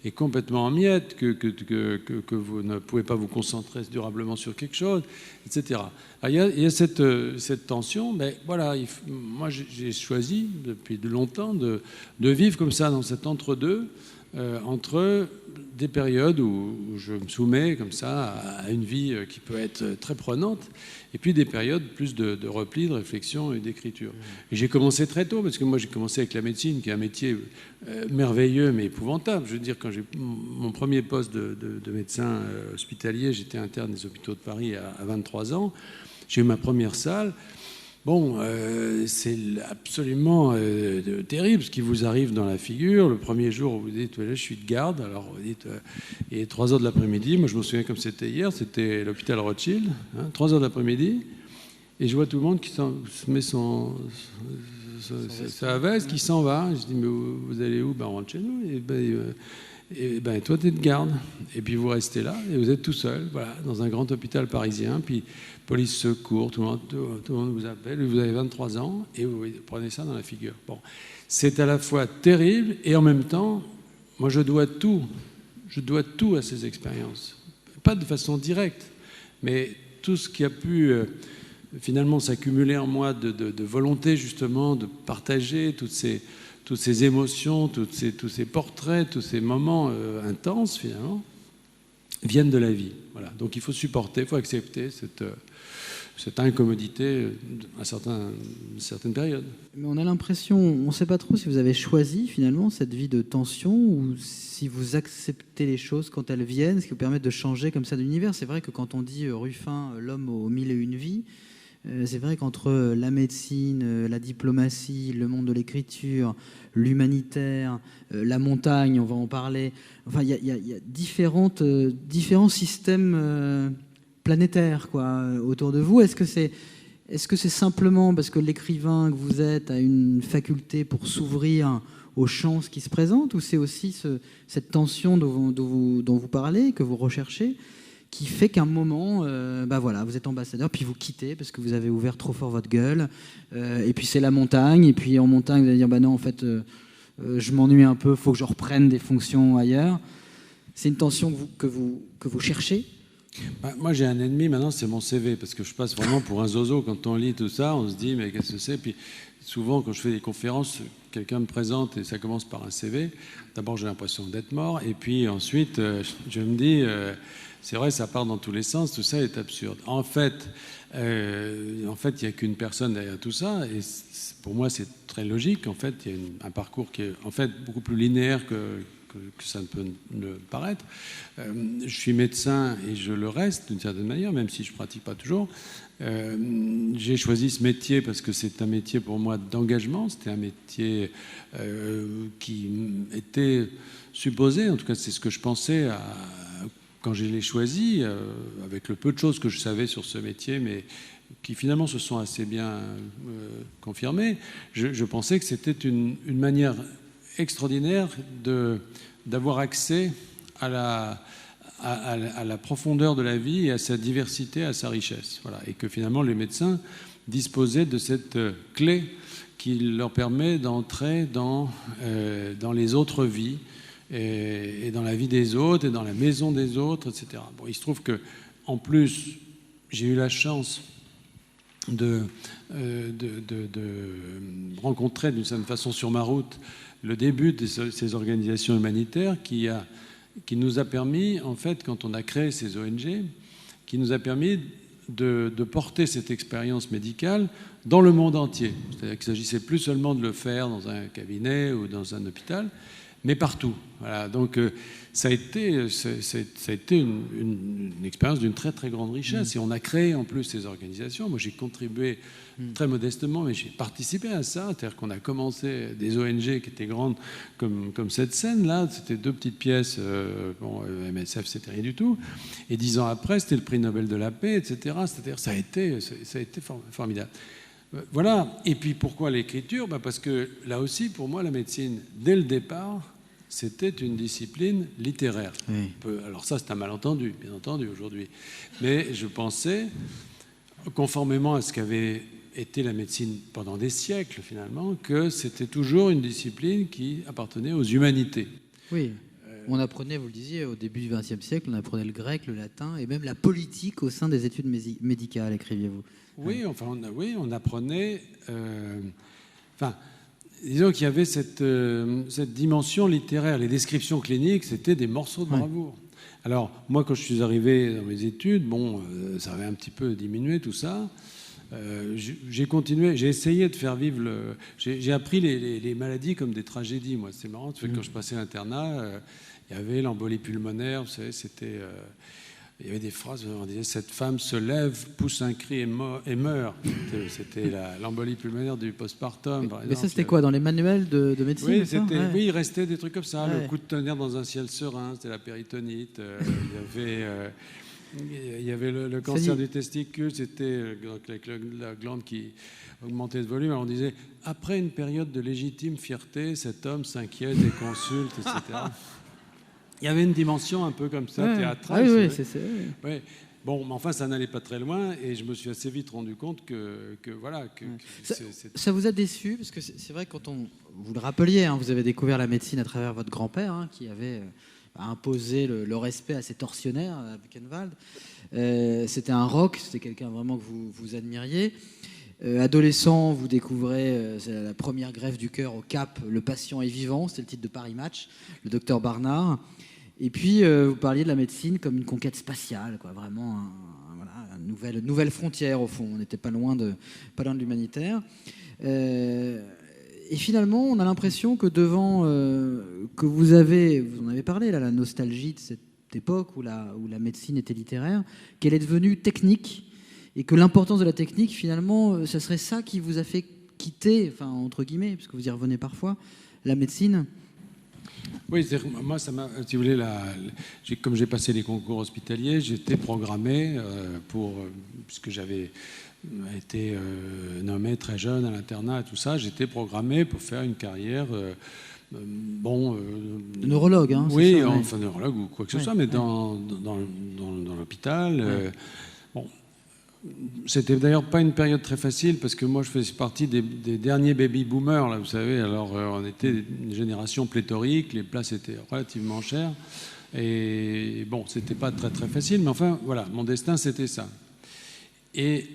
est complètement en miettes, que vous ne pouvez pas vous concentrer durablement sur quelque chose, etc. Alors, il y a cette tension, mais voilà, moi j'ai choisi depuis longtemps de vivre comme ça, dans cet entre-deux, entre des périodes où je me soumets comme ça à une vie qui peut être très prenante, et puis des périodes plus de repli, de réflexion et d'écriture. Et j'ai commencé très tôt, parce que moi j'ai commencé avec la médecine, qui est un métier merveilleux mais épouvantable. Je veux dire, quand j'ai mon premier poste de médecin hospitalier, j'étais interne des hôpitaux de Paris à 23 ans, j'ai eu ma première salle. Bon, c'est absolument terrible ce qui vous arrive dans la figure. Le premier jour où vous dites, je suis de garde, alors vous dites, il est 3h de l'après-midi, moi je me souviens comme c'était hier, c'était l'hôpital Rothschild, 3h de l'après-midi, et je vois tout le monde qui se met sa veste, qui s'en va. Je dis, mais vous allez où? On rentre chez nous. Et ben toi, tu es de garde. Et puis vous restez là et vous êtes tout seul, voilà, dans un grand hôpital parisien. Puis police, secours, tout le monde vous appelle. Vous avez 23 ans et vous prenez ça dans la figure. Bon, c'est à la fois terrible et en même temps, moi, je dois tout à ces expériences. Pas de façon directe, mais tout ce qui a pu finalement s'accumuler en moi de volonté justement de partager toutes ces émotions, tous ces portraits, tous ces moments intenses finalement, viennent de la vie. Voilà. Donc il faut supporter, il faut accepter cette incommodité à certaines périodes. Mais on a l'impression, on ne sait pas trop si vous avez choisi finalement cette vie de tension ou si vous acceptez les choses quand elles viennent, ce qui vous permet de changer comme ça d'univers. C'est vrai que quand on dit Ruffin, l'homme aux mille et une vies, c'est vrai qu'entre la médecine, la diplomatie, le monde de l'écriture, l'humanitaire, la montagne, on va en parler, enfin il y a différents systèmes planétaires quoi, autour de vous. Est-ce que c'est simplement parce que l'écrivain que vous êtes a une faculté pour s'ouvrir aux chances qui se présentent, ou c'est aussi cette tension dont vous parlez, que vous recherchez, qui fait qu'à un moment, voilà, vous êtes ambassadeur, puis vous quittez parce que vous avez ouvert trop fort votre gueule, et puis c'est la montagne, et puis en montagne, vous allez dire, non, en fait, je m'ennuie un peu, il faut que je reprenne des fonctions ailleurs. C'est une tension que vous cherchez. Moi, j'ai un ennemi maintenant, c'est mon CV, parce que je passe vraiment pour un zozo. Quand on lit tout ça, on se dit, mais qu'est-ce que c'est? Puis souvent, quand je fais des conférences, quelqu'un me présente et ça commence par un CV. D'abord, j'ai l'impression d'être mort, et puis ensuite, je me dis, c'est vrai, ça part dans tous les sens, tout ça est absurde. En fait, il n'y a qu'une personne derrière tout ça, et pour moi, c'est très logique. En fait, il y a un parcours qui est en fait beaucoup plus linéaire que ça ne peut le paraître. Je suis médecin et je le reste d'une certaine manière, même si je ne pratique pas toujours. J'ai choisi ce métier parce que c'est un métier pour moi d'engagement. C'était un métier qui était supposé, en tout cas c'est ce que je pensais quand je l'ai choisi, avec le peu de choses que je savais sur ce métier, mais qui finalement se sont assez bien confirmées. Je pensais que c'était une manière extraordinaire d'avoir accès à la profondeur de la vie et à sa diversité, à sa richesse. Voilà. Et que finalement les médecins disposaient de cette clé qui leur permet d'entrer dans les autres vies et dans la vie des autres et dans la maison des autres, etc. Bon, il se trouve que en plus j'ai eu la chance de rencontrer d'une certaine façon sur ma route le début de ces organisations humanitaires qui nous a permis, en fait, quand on a créé ces ONG, qui nous a permis de porter cette expérience médicale dans le monde entier. C'est-à-dire qu'il ne s'agissait plus seulement de le faire dans un cabinet ou dans un hôpital, mais partout. Voilà. Donc ça a été une expérience d'une très très grande richesse. Et on a créé en plus ces organisations. Moi j'ai contribué très modestement, mais j'ai participé à ça. C'est-à-dire qu'on a commencé des ONG qui étaient grandes comme cette scène-là. C'était 2 petites pièces. MSF, c'était rien du tout. Et 10 ans après, c'était le prix Nobel de la paix, etc. C'est-à-dire ça a été formidable. Voilà. Et puis pourquoi l'écriture? Parce que là aussi, pour moi, la médecine, dès le départ, c'était une discipline littéraire. Oui. Alors ça, c'est un malentendu, bien entendu, aujourd'hui. Mais je pensais, conformément à ce qu'avait été la médecine pendant des siècles, finalement, que c'était toujours une discipline qui appartenait aux humanités. Oui. On apprenait, vous le disiez, au début du XXe siècle, on apprenait le grec, le latin et même la politique au sein des études médicales, écriviez-vous. Oui, enfin, on apprenait... disons qu'il y avait cette dimension littéraire. Les descriptions cliniques, c'était des morceaux de bravoure. Ouais. Alors, moi, quand je suis arrivé dans mes études, ça avait un petit peu diminué tout ça. J'ai continué, j'ai essayé de faire vivre j'ai appris les maladies comme des tragédies, moi. C'est marrant, quand je passais l'internat, il y avait l'embolie pulmonaire, vous savez, c'était... il y avait des phrases, on disait « cette femme se lève, pousse un cri et meurt ». C'était l'embolie pulmonaire du postpartum, par exemple. Mais ça, c'était quoi, dans les manuels de médecine? Oui, il restait des trucs comme ça. Ouais. Le coup de tonnerre dans un ciel serein, c'était la péritonite. Il y avait le cancer du testicule, c'était la glande qui augmentait de volume. Alors on disait « après une période de légitime fierté, cet homme s'inquiète et consulte, etc. » Il y avait une dimension un peu comme ça, théâtrale. Oui, Ouais. Bon, mais enfin, ça n'allait pas très loin, et je me suis assez vite rendu compte que voilà. Ça vous a déçu? Parce que c'est vrai, quand vous le rappeliez, hein, vous avez découvert la médecine à travers votre grand-père, hein, qui avait imposé le respect à ses tortionnaires à Buchenwald. C'était un rock, c'était quelqu'un vraiment que vous admiriez. Adolescent, vous découvrez la première greffe du cœur au Cap, Le patient est vivant, c'était le titre de Paris Match, le docteur Barnard. Et puis, vous parliez de la médecine comme une conquête spatiale, quoi, vraiment une nouvelle frontière, au fond. On n'était pas loin de l'humanitaire. Et finalement, on a l'impression que que vous en avez parlé, là, la nostalgie de cette époque où la médecine était littéraire, qu'elle est devenue technique, et que l'importance de la technique, finalement, ça serait ça qui vous a fait quitter, enfin, entre guillemets, parce que vous y revenez parfois, la médecine. Oui, moi, ça m'a, si vous voulez, comme j'ai passé les concours hospitaliers, j'étais programmé puisque j'avais été nommé très jeune à l'internat et tout ça, j'étais programmé pour faire une carrière, neurologue, hein. Oui, ça, enfin neurologue ou quoi que ce soit, mais dans l'hôpital. Ouais. C'était d'ailleurs pas une période très facile parce que moi je faisais partie des derniers baby boomers, là, vous savez. Alors on était une génération pléthorique, les places étaient relativement chères et bon, c'était pas très très facile, mais enfin voilà, mon destin c'était ça. Et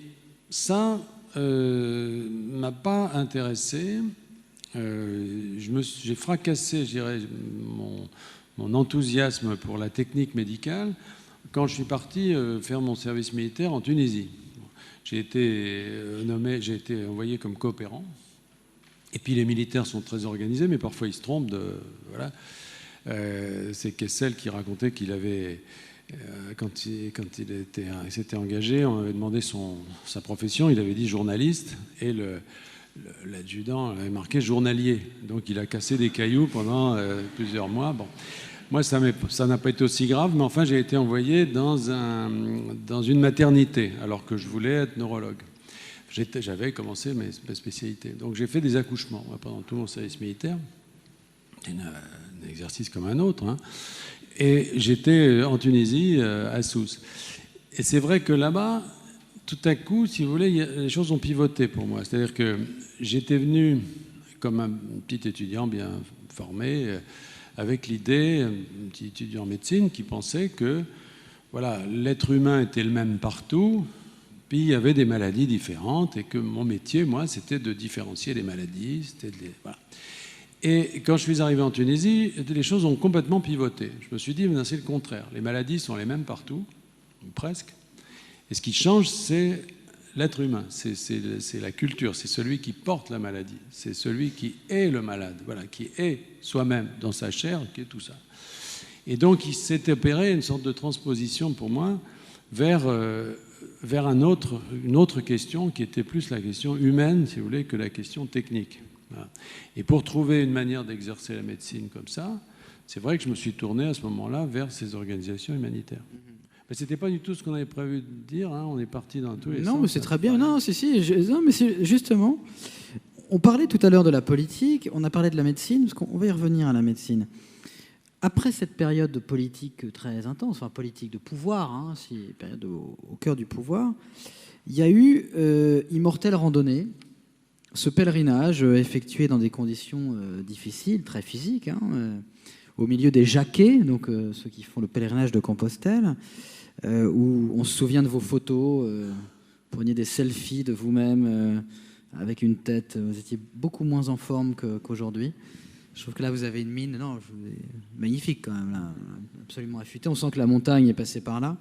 ça m'a pas intéressé. J'ai fracassé, je dirais, mon enthousiasme pour la technique médicale quand je suis parti faire mon service militaire en Tunisie. J'ai été envoyé comme coopérant. Et puis les militaires sont très organisés, mais parfois ils se trompent. Voilà. C'est Kessel qui racontait qu'il avait, quand il s'était engagé, on avait demandé sa profession, il avait dit journaliste, et l'adjudant avait marqué journalier. Donc il a cassé des cailloux pendant plusieurs mois. Bon. Moi, ça n'a pas été aussi grave, mais enfin, j'ai été envoyé dans une maternité, alors que je voulais être neurologue. J'avais commencé mes spécialités. Donc, j'ai fait des accouchements pendant tout mon service militaire. C'est un exercice comme un autre. Hein. Et j'étais en Tunisie, à Sousse. Et c'est vrai que là-bas, tout à coup, si vous voulez, les choses ont pivoté pour moi. C'est-à-dire que j'étais venu comme un petit étudiant bien formé, avec l'idée, un petit étudiant en médecine qui pensait que voilà, l'être humain était le même partout, puis il y avait des maladies différentes, et que mon métier, moi, c'était de différencier les maladies. Voilà. Et quand je suis arrivé en Tunisie, les choses ont complètement pivoté. Je me suis dit, c'est le contraire. Les maladies sont les mêmes partout, ou presque. Et ce qui change, c'est l'être humain, c'est la culture, c'est celui qui porte la maladie, c'est celui qui est le malade, voilà, qui est soi-même dans sa chair, qui est tout ça. Et donc il s'est opéré une sorte de transposition pour moi vers une autre question qui était plus la question humaine, si vous voulez, que la question technique. Voilà. Et pour trouver une manière d'exercer la médecine comme ça, c'est vrai que je me suis tourné à ce moment-là vers ces organisations humanitaires. Mais c'était pas du tout ce qu'on avait prévu de dire. Hein. On est parti dans tous les sens. Non, mais c'est très bien. Non, non, mais justement, on parlait tout à l'heure de la politique, on a parlé de la médecine, parce qu'on va y revenir à la médecine. Après cette période de politique très intense, enfin politique de pouvoir, hein, période au cœur du pouvoir, il y a eu Immortelle Randonnée, ce pèlerinage effectué dans des conditions difficiles, très physiques, hein, au milieu des Jacquets, donc ceux qui font le pèlerinage de Compostelle, où on se souvient de vos photos, preniez des selfies de vous-même avec une tête, vous étiez beaucoup moins en forme qu'aujourd'hui. Je trouve que là, vous avez une mine magnifique quand même, là, absolument affûtée. On sent que la montagne est passée par là.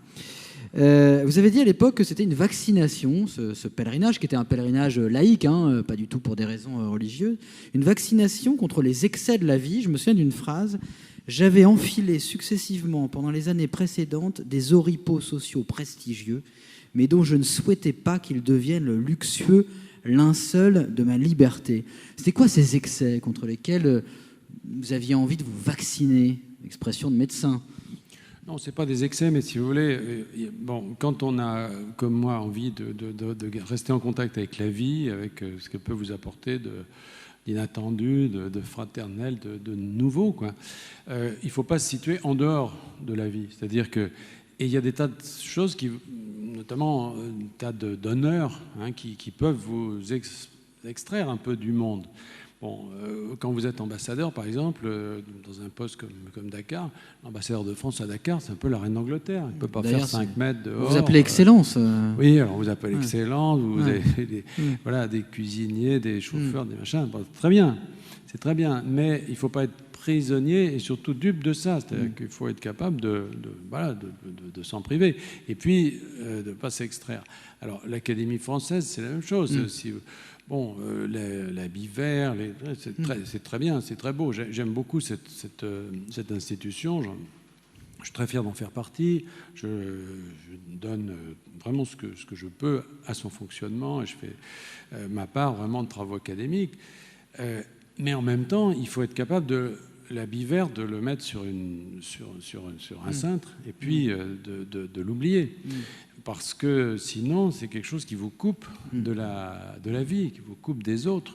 Vous avez dit à l'époque que c'était une vaccination, ce pèlerinage, qui était un pèlerinage laïque, hein, pas du tout pour des raisons religieuses, une vaccination contre les excès de la vie. Je me souviens d'une phrase: j'avais enfilé successivement pendant les années précédentes des oripeaux sociaux prestigieux, mais dont je ne souhaitais pas qu'ils deviennent le luxueux linceul de ma liberté. C'était quoi ces excès contre lesquels vous aviez envie de vous vacciner? Expression de médecin. Non, ce n'est pas des excès, mais si vous voulez, quand on a, comme moi, envie de rester en contact avec la vie, avec ce que peut vous apporter d'inattendu, de fraternel, de nouveau, quoi. Il ne faut pas se situer en dehors de la vie. C'est-à-dire que... Et il y a des tas de choses, notamment des tas d'honneurs, hein, qui peuvent vous extraire un peu du monde. Bon, quand vous êtes ambassadeur, par exemple, dans un poste comme Dakar, l'ambassadeur de France à Dakar, c'est un peu la reine d'Angleterre. Il ne peut pas faire 5 mètres dehors. Vous appelez Excellence. Oui, alors on vous appelle Excellence, vous avez des cuisiniers, des chauffeurs, des machins. Bon, très bien, c'est très bien. Mais il ne faut pas être prisonnier et surtout dupe de ça. C'est-à-dire qu'il faut être capable de s'en priver. Et puis, de ne pas s'extraire. Alors, l'Académie française, c'est la même chose. Bon, l'habit vert, c'est très bien, c'est très beau. J'aime beaucoup cette institution. Je suis très fier d'en faire partie. Je donne vraiment ce que je peux à son fonctionnement et je fais ma part vraiment de travaux académiques. Mais en même temps, il faut être capable de l'habit vert, de le mettre sur un cintre et puis de l'oublier. Parce que sinon, c'est quelque chose qui vous coupe de la vie, qui vous coupe des autres.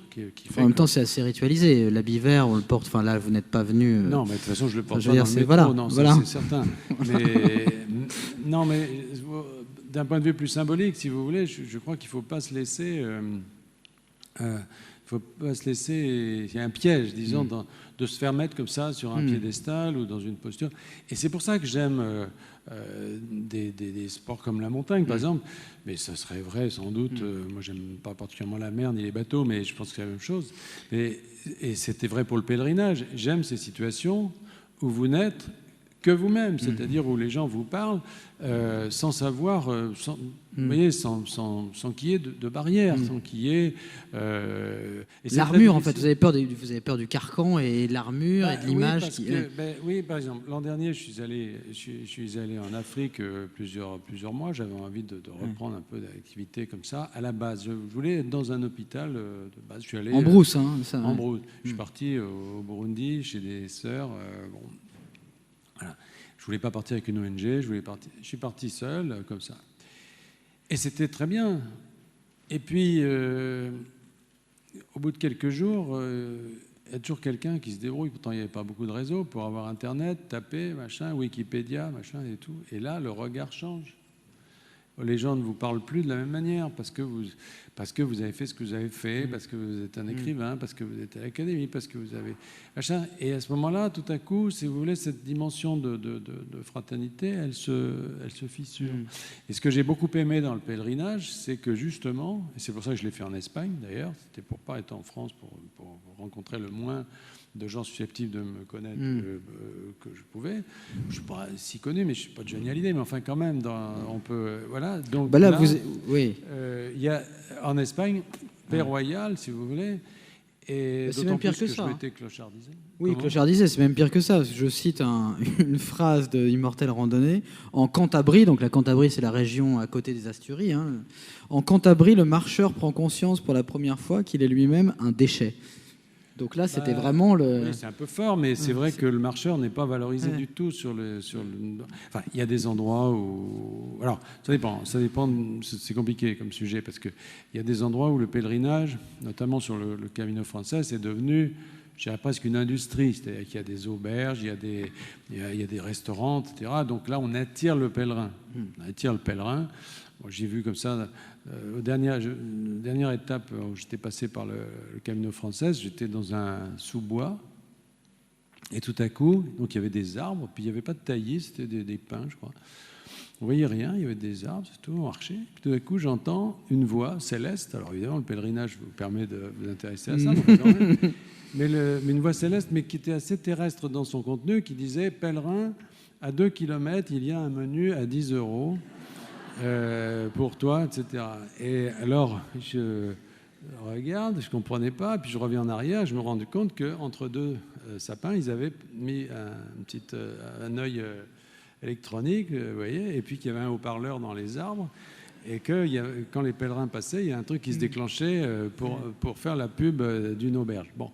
En même temps, c'est assez ritualisé. L'habit vert, on le porte. Enfin, là, vous n'êtes pas venu. Non, mais de toute façon, je le porte pas dans le métro. Non, ça, c'est certain. Mais d'un point de vue plus symbolique, si vous voulez, je crois qu'il ne faut pas se laisser. Il y a un piège, disons, de se faire mettre comme ça sur un piédestal ou dans une posture. Et c'est pour ça que j'aime des sports comme la montagne, par exemple. Mais ça serait vrai, sans doute. Moi, j'aime pas particulièrement la mer ni les bateaux, mais je pense que c'est la même chose. Et c'était vrai pour le pèlerinage. J'aime ces situations où vous n'êtes que vous-même, c'est-à-dire où les gens vous parlent sans savoir, vous voyez, sans qu'il y ait de barrière, sans qu'il y ait... l'armure, en fait, vous avez peur du carcan et de l'armure et de l'image. Oui, par exemple, l'an dernier, je suis allé en Afrique plusieurs mois. J'avais envie de reprendre un peu d'activité comme ça. À la base, je voulais être dans un hôpital de base. Je suis allé... En brousse, hein, ça. En brousse. Je suis parti au Burundi, chez des sœurs. Voilà. Je voulais pas partir avec une ONG, je suis parti seul, comme ça. Et c'était très bien. Et puis, au bout de quelques jours, il y a toujours quelqu'un qui se débrouille. Pourtant, il n'y avait pas beaucoup de réseaux pour avoir Internet, taper, machin, Wikipédia, machin et tout. Et là, le regard change. Les gens ne vous parlent plus de la même manière parce que vous avez fait ce que vous avez fait, parce que vous êtes un écrivain, parce que vous êtes à l'académie, parce que vous avez... machin. Et à ce moment-là, tout à coup, si vous voulez, cette dimension de fraternité, elle se fissure. Et ce que j'ai beaucoup aimé dans le pèlerinage, c'est que justement, et c'est pour ça que je l'ai fait en Espagne d'ailleurs, c'était pour pas être en France, pour rencontrer le moins de gens susceptibles de me connaître que je pouvais. Je ne suis pas si connu, mais je ne suis pas de Johnny Hallyday, mais enfin quand même, on peut... Voilà. Donc là, il y a en Espagne, paix royale, si vous voulez, et c'est même pire que ça. Je m'étais clochardisé. Oui, comment clochardisé, c'est même pire que ça. Je cite une phrase de Immortel Randonnée. En Cantabrie, donc la Cantabrie, c'est la région à côté des Asturies, hein. En Cantabrie, le marcheur prend conscience pour la première fois qu'il est lui-même un déchet. Donc là, c'était vraiment le... Oui, c'est un peu fort, mais c'est vrai que le marcheur n'est pas valorisé du tout sur le... Enfin, il y a des endroits où... Alors, ça dépend. C'est compliqué comme sujet, parce qu'il y a des endroits où le pèlerinage, notamment sur le Camino français, c'est devenu, je dirais, presque une industrie. C'est-à-dire qu'il y a des auberges, il y a des restaurants, etc. Donc là, on attire le pèlerin. On attire le pèlerin. Bon, j'ai vu comme ça... dernière étape où j'étais passé par le Camino français, j'étais dans un sous-bois et tout à coup, donc il y avait des arbres, puis il n'y avait pas de taillis, c'était des pins, je crois. On voyait rien, il y avait des arbres, c'est tout, on marchait. Puis tout à coup, j'entends une voix céleste. Alors évidemment, le pèlerinage vous permet de vous intéresser à ça, mais une voix céleste, mais qui était assez terrestre dans son contenu, qui disait « Pèlerin, à 2 km, il y a un menu à 10 €. Pour toi, etc. » Et alors, je regarde, je ne comprenais pas, puis je reviens en arrière, je me rends compte qu'entre deux sapins, ils avaient mis un œil électronique, vous voyez, et puis qu'il y avait un haut-parleur dans les arbres, et que quand les pèlerins passaient, il y a un truc qui se déclenchait pour faire la pub d'une auberge. Bon.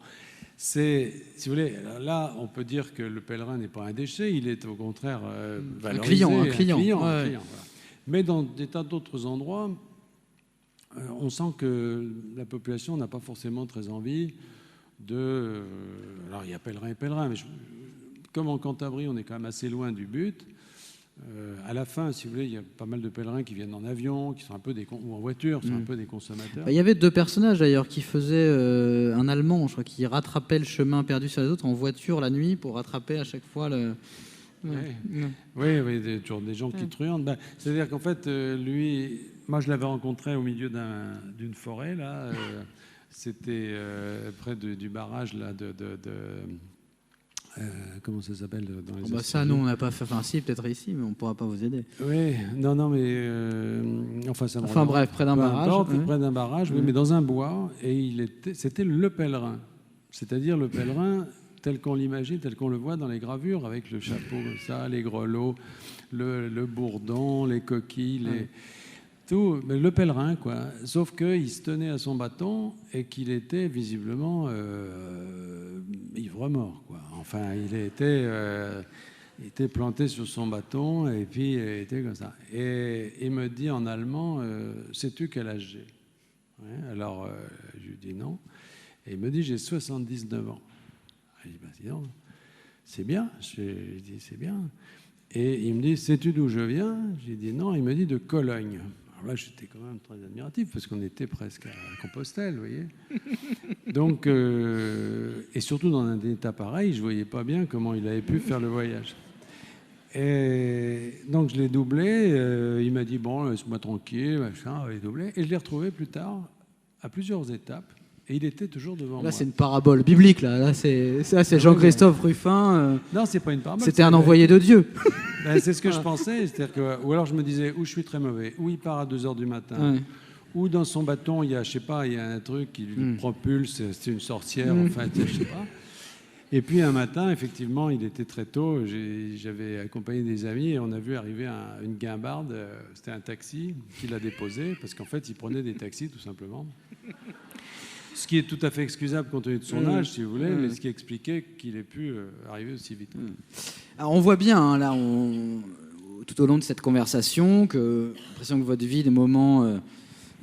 Si vous voulez, là, on peut dire que le pèlerin n'est pas un déchet, il est au contraire valorisé. Un client. Voilà. Mais dans des tas d'autres endroits, on sent que la population n'a pas forcément très envie alors il y a pèlerin et pèlerin, mais comme en Cantabrie, on est quand même assez loin du but. À la fin, si vous voulez, il y a pas mal de pèlerins qui viennent en avion, qui sont un peu ou en voiture, sont un peu des consommateurs. Il y avait 2 personnages d'ailleurs qui faisaient un Allemand, je crois, qui rattrapait le chemin perdu sur les autres en voiture la nuit pour rattraper à chaque fois le. Oui, toujours des gens qui truandent. C'est-à-dire qu'en fait, lui, moi je l'avais rencontré au milieu d'une forêt là. C'était près du barrage là comment ça s'appelle dans les ça, nous, on n'a pas fait. Enfin, si, peut-être ici, mais on ne pourra pas vous aider. Oui, non, mais bref, près d'un barrage. Près d'un barrage, oui, mais dans un bois, et c'était le pèlerin, c'est-à-dire le pèlerin tel qu'on l'imagine, tel qu'on le voit dans les gravures, avec le chapeau comme ça, les grelots, le bourdon, les coquilles, tout, mais le pèlerin, quoi. Sauf qu'il se tenait à son bâton et qu'il était visiblement ivre-mort, quoi. Enfin, il était planté sur son bâton et puis il était comme ça. Et il me dit en allemand, sais-tu quel âge j'ai? Alors, je lui dis non. Et il me dit, j'ai 79 ans. Je lui dis, dis donc, c'est bien. Je lui dis, c'est bien. Et il me dit, sais-tu d'où je viens? J'ai dit non. Il me dit, de Cologne. Alors là, j'étais quand même très admiratif parce qu'on était presque à Compostelle, vous voyez. Donc, et surtout dans un état pareil, je ne voyais pas bien comment il avait pu faire le voyage. Et donc, je l'ai doublé. Il m'a dit, bon, laisse-moi tranquille, machin, il doublé. Et je l'ai retrouvé plus tard, à plusieurs étapes. Et il était toujours devant moi. Là, c'est une parabole biblique. Là c'est Jean-Christophe Ruffin. Non, c'est pas une parabole. C'était un envoyé de Dieu. C'est ce que je pensais. C'est-à-dire que, ou alors je me disais, ou je suis très mauvais, ou il part à 2h du matin, ou dans son bâton, il y a, je sais pas, il y a un truc qui lui propulse, c'est une sorcière, en fait, je sais pas. Et puis un matin, effectivement, il était très tôt, j'avais accompagné des amis et on a vu arriver une guimbarde, c'était un taxi qui l'a déposé, parce qu'en fait, il prenait des taxis, tout simplement. Ce qui est tout à fait excusable compte tenu de son âge, si vous voulez, mais ce qui expliquait qu'il ait pu arriver aussi vite. Alors on voit bien, là, tout au long de cette conversation, que j'ai l'impression que votre vie, des moments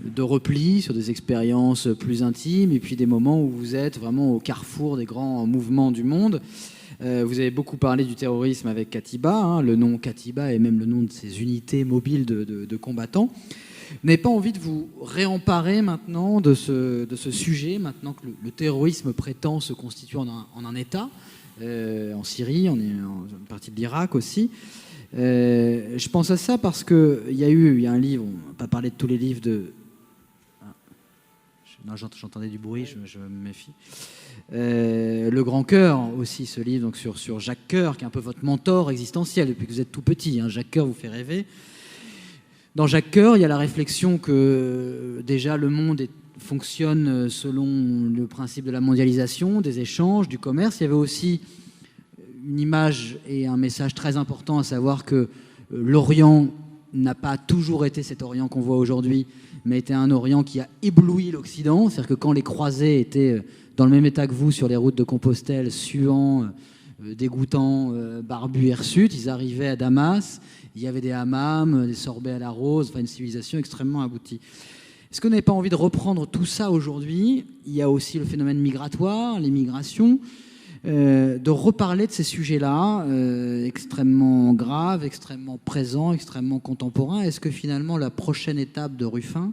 de repli sur des expériences plus intimes, et puis des moments où vous êtes vraiment au carrefour des grands mouvements du monde. Vous avez beaucoup parlé du terrorisme avec Katiba, le nom Katiba est même le nom de ces unités mobiles de combattants. Vous n'avez pas envie de vous réemparer maintenant de ce sujet, maintenant que le terrorisme prétend se constituer en un État, en Syrie, en une partie de l'Irak aussi. Je pense à ça parce qu'il y a un livre, on ne va pas parler de tous les livres de... Non, j'entendais du bruit, je me méfie. Le Grand Cœur aussi, ce livre donc sur Jacques Coeur, qui est un peu votre mentor existentiel depuis que vous êtes tout petit. Jacques Coeur vous fait rêver. Dans Jacques Coeur, il y a la réflexion que déjà le monde fonctionne selon le principe de la mondialisation, des échanges, du commerce. Il y avait aussi une image et un message très important, à savoir que l'Orient n'a pas toujours été cet Orient qu'on voit aujourd'hui, mais était un Orient qui a ébloui l'Occident. C'est-à-dire que quand les croisés étaient dans le même état que vous sur les routes de Compostelle, suants, dégoûtants, barbus, hirsutes, ils arrivaient à Damas. Il y avait des hammams, des sorbets à la rose, enfin une civilisation extrêmement aboutie. Est-ce que vous n'avez pas envie de reprendre tout ça aujourd'hui? Il y a aussi le phénomène migratoire, les migrations, de reparler de ces sujets-là, extrêmement graves, extrêmement présents, extrêmement contemporains. Est-ce que finalement la prochaine étape de Ruffin,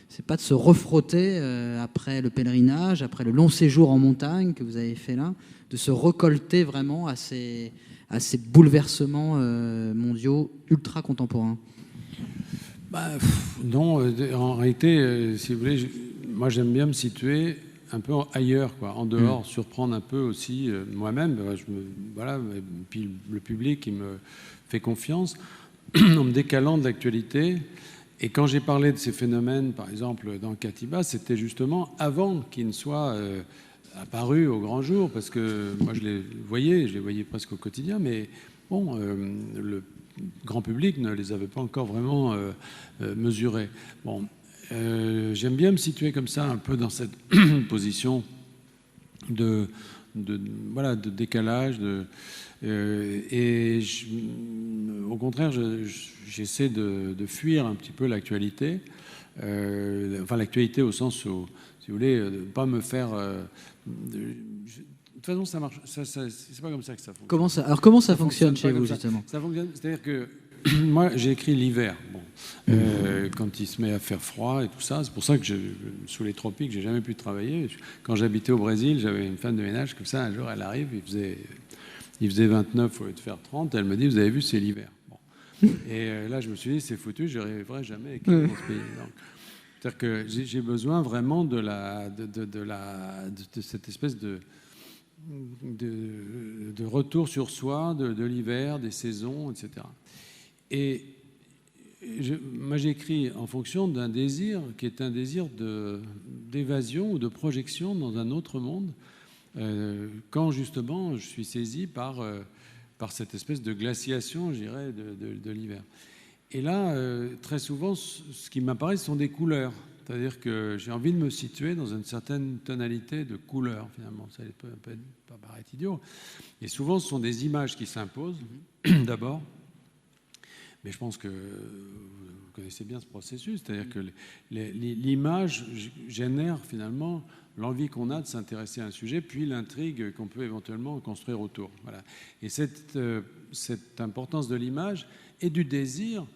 c'est pas de se refrotter après le pèlerinage, après le long séjour en montagne que vous avez fait là, de se recolter vraiment à ces bouleversements mondiaux ultra contemporains? Non, en réalité, si vous voulez, moi j'aime bien me situer un peu ailleurs, quoi, en dehors, surprendre un peu aussi moi-même. Voilà, et puis le public, il me fait confiance en me décalant de l'actualité. Et quand j'ai parlé de ces phénomènes, par exemple dans Katiba, c'était justement avant qu'ils ne soient apparus au grand jour, parce que moi je les voyais presque au quotidien, mais bon, le grand public ne les avait pas encore vraiment mesurés. Bon, j'aime bien me situer comme ça, un peu dans cette position de décalage, au contraire, j'essaie de fuir un petit peu l'actualité, enfin l'actualité au sens où si vous voulez, de ne pas me faire... de toute façon, ça marche. C'est pas comme ça que ça fonctionne. Comment ça fonctionne chez vous, justement? Ça fonctionne, c'est-à-dire que moi, j'ai écrit l'hiver. Bon. Quand il se met à faire froid et tout ça, c'est pour ça que sous les tropiques, j'ai jamais pu travailler. Quand j'habitais au Brésil, j'avais une femme de ménage comme ça. Un jour, elle arrive, il faisait 29 au lieu de faire 30. Elle me dit, vous avez vu, c'est l'hiver. Bon. Et là, je me suis dit, c'est foutu, je n'arriverai jamais à écrire dans ce pays. Donc, c'est-à-dire que j'ai besoin vraiment de cette espèce de retour sur soi, de l'hiver, des saisons, etc. Et moi, j'écris en fonction d'un désir qui est un désir d'évasion ou de projection dans un autre monde, quand justement je suis saisi par cette espèce de glaciation, je dirais, de l'hiver. Et là, très souvent, ce qui m'apparaît, ce sont des couleurs. C'est-à-dire que j'ai envie de me situer dans une certaine tonalité de couleurs, finalement. Ça peut pas paraître idiot. Et souvent, ce sont des images qui s'imposent, d'abord. Mais je pense que vous connaissez bien ce processus. C'est-à-dire que l'image génère, finalement, l'envie qu'on a de s'intéresser à un sujet, puis l'intrigue qu'on peut éventuellement construire autour. Voilà. Et cette importance de l'image et du désir,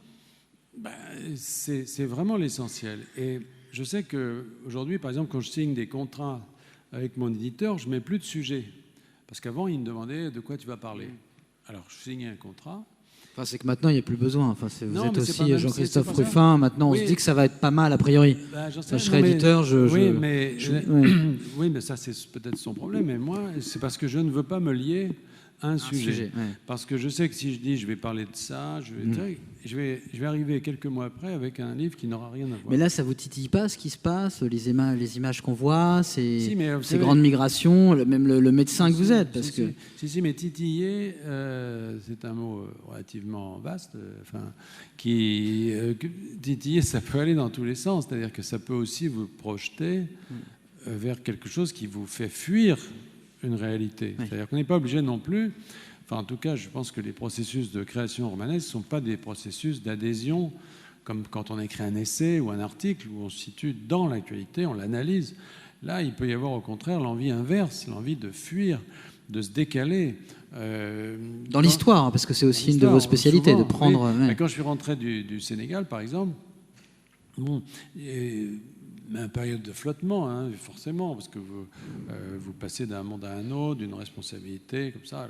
c'est vraiment l'essentiel. Et je sais qu'aujourd'hui, par exemple, quand je signe des contrats avec mon éditeur, je ne mets plus de sujet. Parce qu'avant, il me demandait de quoi tu vas parler. Alors, je signais un contrat. Enfin, c'est que maintenant, il n'y a plus besoin. Enfin, vous êtes aussi Jean-Christophe Ruffin. Maintenant, on se dit que ça va être pas mal, a priori. Je serai éditeur, Oui, mais ça, c'est peut-être son problème. Mais moi, c'est parce que je ne veux pas me lier à un sujet. Ouais. Parce que je sais que si je dis je vais parler de ça, je vais arriver quelques mois après avec un livre qui n'aura rien à voir. Mais là, ça vous titille pas ce qui se passe, les images qu'on voit, ces grandes migrations, même le médecin que vous êtes, parce que... Si, mais titiller, c'est un mot relativement vaste. Titiller, ça peut aller dans tous les sens. C'est-à-dire que ça peut aussi vous projeter vers quelque chose qui vous fait fuir une réalité. Oui. C'est-à-dire qu'on n'est pas obligé non plus, en tout cas, je pense que les processus de création romanesque ne sont pas des processus d'adhésion, comme quand on écrit un essai ou un article, où on se situe dans l'actualité, on l'analyse. Là, il peut y avoir au contraire l'envie inverse, l'envie de fuir, de se décaler. Dans l'histoire, parce que c'est aussi une de vos spécialités, souvent, de prendre... Oui. Quand je suis rentré du Sénégal, par exemple, une période de flottement, forcément, parce que vous passez d'un monde à un autre, d'une responsabilité, comme ça.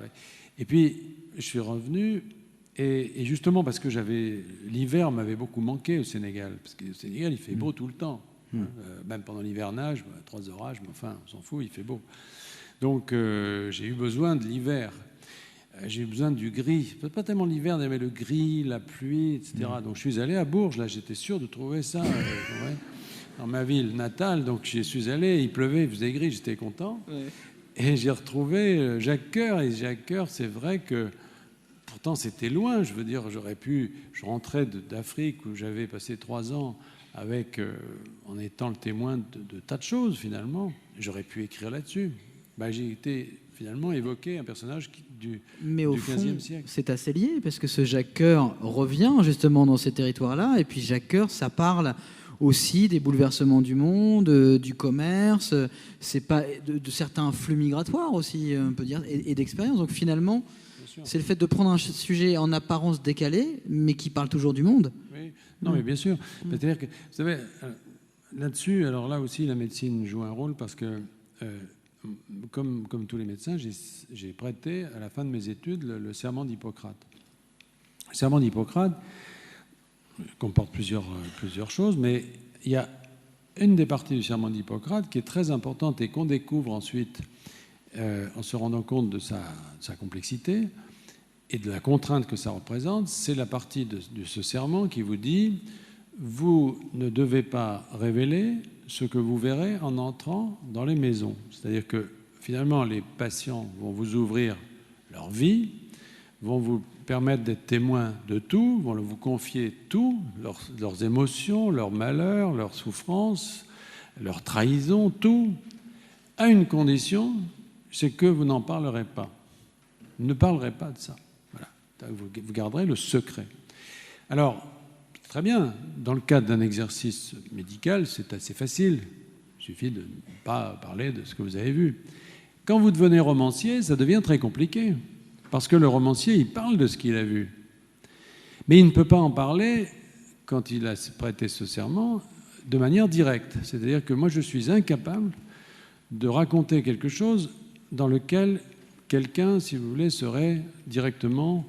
Et puis, je suis revenu, et justement, parce que l'hiver m'avait beaucoup manqué au Sénégal, parce qu'au Sénégal, il fait beau tout le temps. Même pendant l'hivernage, 3 orages, mais enfin, on s'en fout, il fait beau. Donc, j'ai eu besoin de l'hiver. J'ai eu besoin du gris. Pas tellement l'hiver, mais le gris, la pluie, etc. Donc, je suis allé à Bourges, là, j'étais sûr de trouver ça. Dans ma ville natale, donc j'y suis allé, il pleuvait, il faisait gris, j'étais content. Ouais. Et j'ai retrouvé Jacques Coeur, et Jacques Coeur, c'est vrai que pourtant c'était loin, je veux dire, je rentrais d'Afrique où j'avais passé 3 ans en étant le témoin de tas de choses finalement, j'aurais pu écrire là-dessus. J'ai été finalement évoqué un personnage du XVe siècle. C'est assez lié, parce que ce Jacques Coeur revient justement dans ces territoires-là, et puis Jacques Coeur, ça parle aussi des bouleversements du monde, du commerce, c'est pas de certains flux migratoires aussi, on peut dire, et d'expérience. Donc finalement, c'est le fait de prendre un sujet en apparence décalé, mais qui parle toujours du monde. Oui, non, mais bien sûr. C'est-à-dire que, vous savez, là-dessus, alors là aussi, la médecine joue un rôle parce que, comme tous les médecins, j'ai prêté à la fin de mes études le serment d'Hippocrate. Le serment d'Hippocrate comporte plusieurs choses, mais il y a une des parties du serment d'Hippocrate qui est très importante et qu'on découvre ensuite en se rendant compte de sa complexité et de la contrainte que ça représente. C'est la partie de ce serment qui vous dit « Vous ne devez pas révéler ce que vous verrez en entrant dans les maisons ». C'est-à-dire que finalement, les patients vont vous ouvrir leur vie, vont vous permettre d'être témoins de tout, vont vous confier tout, leurs émotions, leurs malheurs, leurs souffrances, leurs trahisons, tout, à une condition, c'est que vous n'en parlerez pas. Vous ne parlerez pas de ça. Voilà. Vous garderez le secret. Alors, très bien, dans le cadre d'un exercice médical, c'est assez facile. Il suffit de ne pas parler de ce que vous avez vu. Quand vous devenez romancier, ça devient très compliqué, parce que le romancier, il parle de ce qu'il a vu. Mais il ne peut pas en parler, quand il a prêté ce serment, de manière directe. C'est-à-dire que moi, je suis incapable de raconter quelque chose dans lequel quelqu'un, si vous voulez, serait directement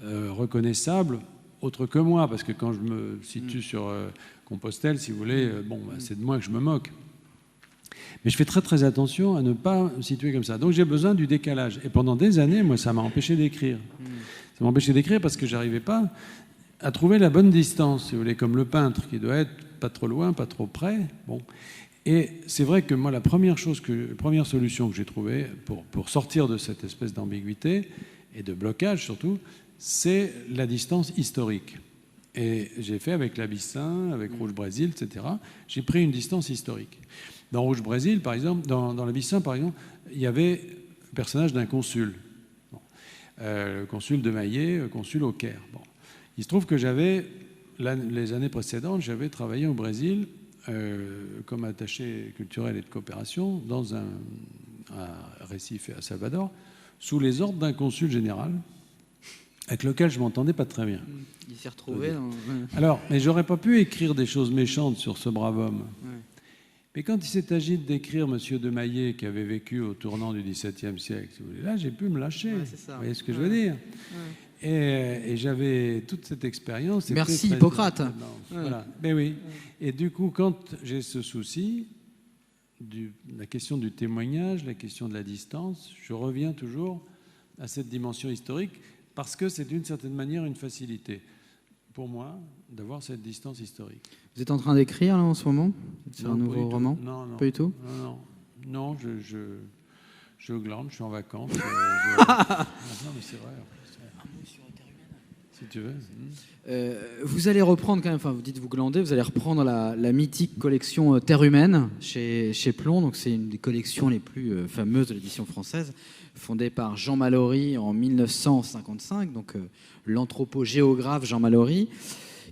reconnaissable, autre que moi, parce que quand je me situe sur Compostelle, si vous voulez, c'est de moi que je me moque. Mais je fais très très attention à ne pas me situer comme ça. Donc j'ai besoin du décalage. Et pendant des années, moi, ça m'a empêché d'écrire. Ça m'a empêché d'écrire parce que j'arrivais pas à trouver la bonne distance, si vous voulez, comme le peintre, qui doit être pas trop loin, pas trop près. Bon. Et c'est vrai que moi, la première solution que j'ai trouvée pour sortir de cette espèce d'ambiguïté et de blocage surtout, c'est la distance historique. Et j'ai fait avec l'Abyssin, avec Rouge Brésil, etc. J'ai pris une distance historique. Dans Rouge Brésil, par exemple, dans l'Abyssin, par exemple, il y avait le personnage d'un consul. Bon. Le consul de Maillet, consul au Caire. Bon. Il se trouve que les années précédentes, j'avais travaillé au Brésil comme attaché culturel et de coopération dans un Recife et à Salvador, sous les ordres d'un consul général, avec lequel je ne m'entendais pas très bien. Il s'est retrouvé dans... Alors, mais j'aurais pas pu écrire des choses méchantes sur ce brave homme. Ouais. Mais quand il s'est agi de décrire M. de Maillet, qui avait vécu au tournant du XVIIe siècle, si vous voulez, là, j'ai pu me lâcher. Ouais, c'est ça. Vous voyez ce que je veux dire? Ouais. Et j'avais toute cette expérience. Merci Hippocrate. Voilà. Mais oui. Et du coup, quand j'ai ce souci, la question du témoignage, la question de la distance, je reviens toujours à cette dimension historique, parce que c'est d'une certaine manière une facilité pour moi d'avoir cette distance historique. Vous êtes en train d'écrire là en ce moment sur un nouveau roman? Non. Pas du tout? Non, je glande, je suis en vacances. Non, mais c'est vrai. Si tu veux. Vous allez reprendre quand même, enfin vous dites vous glandez, vous allez reprendre la mythique collection Terre humaine chez Plon. Donc c'est une des collections les plus fameuses de l'édition française, fondée par Jean Mallory en 1955, donc l'anthropogéographe Jean Mallory,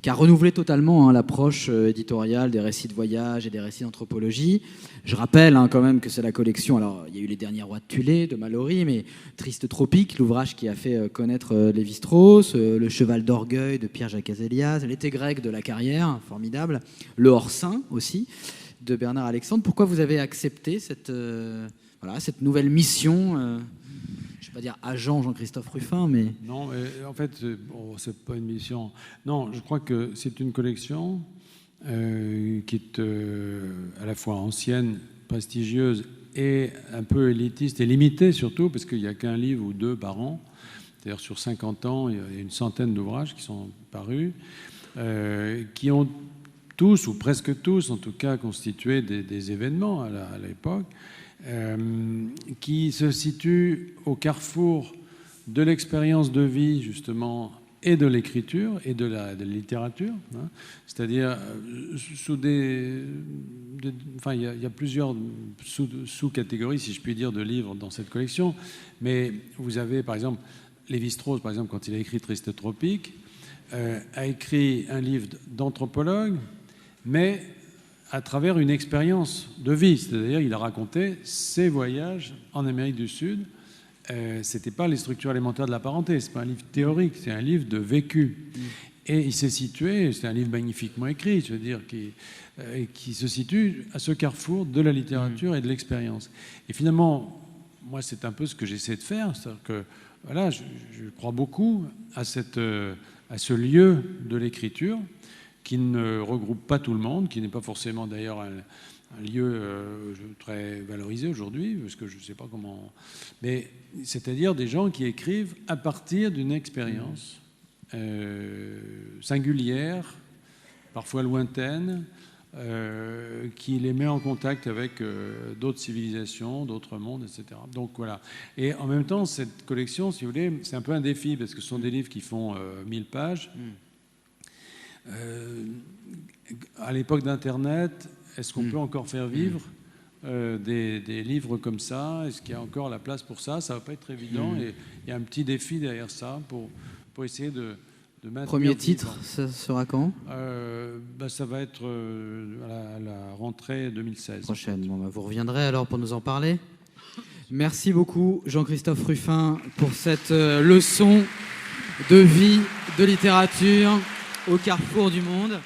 qui a renouvelé totalement l'approche éditoriale des récits de voyage et des récits d'anthropologie. Je rappelle quand même que c'est la collection, alors il y a eu Les Derniers Rois de Thulé de Mallory, mais Triste Tropique, l'ouvrage qui a fait connaître Lévi-Strauss, Le Cheval d'Orgueil de Pierre-Jacques Azéliaz, L'été grec de La Carrière, formidable, Le Hors-Saint aussi, de Bernard Alexandre. Pourquoi vous avez accepté cette nouvelle mission je ne vais pas dire agent Jean-Christophe Ruffin, mais... Non, en fait, c'est pas une mission. Non, je crois que c'est une collection qui est à la fois ancienne, prestigieuse et un peu élitiste et limitée surtout, parce qu'il n'y a qu'un livre ou deux par an. C'est-à-dire sur 50 ans, il y a une centaine d'ouvrages qui sont parus, qui ont tous, ou presque tous en tout cas, constitué des événements à l'époque. Qui se situe au carrefour de l'expérience de vie, justement, et de l'écriture, et de la littérature. Hein. C'est-à-dire, il y a plusieurs sous-catégories, si je puis dire, de livres dans cette collection. Mais vous avez, par exemple, Lévi-Strauss, par exemple, quand il a écrit Triste Tropique, a écrit un livre d'anthropologue, mais à travers une expérience de vie. C'est-à-dire il a raconté ses voyages en Amérique du Sud. Ce n'était pas les structures élémentaires de la parenté, ce n'est pas un livre théorique, c'est un livre de vécu. Et il s'est situé, c'est un livre magnifiquement écrit, je veux dire, qui se situe à ce carrefour de la littérature et de l'expérience. Et finalement, moi, c'est un peu ce que j'essaie de faire, c'est-à-dire que voilà, je crois beaucoup à ce lieu de l'écriture, qui ne regroupe pas tout le monde, qui n'est pas forcément d'ailleurs un lieu très valorisé aujourd'hui, parce que je ne sais pas comment... Mais c'est-à-dire des gens qui écrivent à partir d'une expérience singulière, parfois lointaine, qui les met en contact avec d'autres civilisations, d'autres mondes, etc. Donc voilà. Et en même temps, cette collection, si vous voulez, c'est un peu un défi, parce que ce sont des livres qui font 1000 pages. À l'époque d'Internet, est-ce qu'on peut encore faire vivre des livres comme ça? Est-ce qu'il y a encore la place pour ça? Ça ne va pas être évident. Et il y a un petit défi derrière ça pour essayer de maintenir Premier titre, vivant. ça sera quand? Ça va être à la rentrée 2016. Prochaine. Bon, vous reviendrez alors pour nous en parler. Merci beaucoup Jean-Christophe Ruffin pour cette leçon de vie, de littérature au carrefour du monde.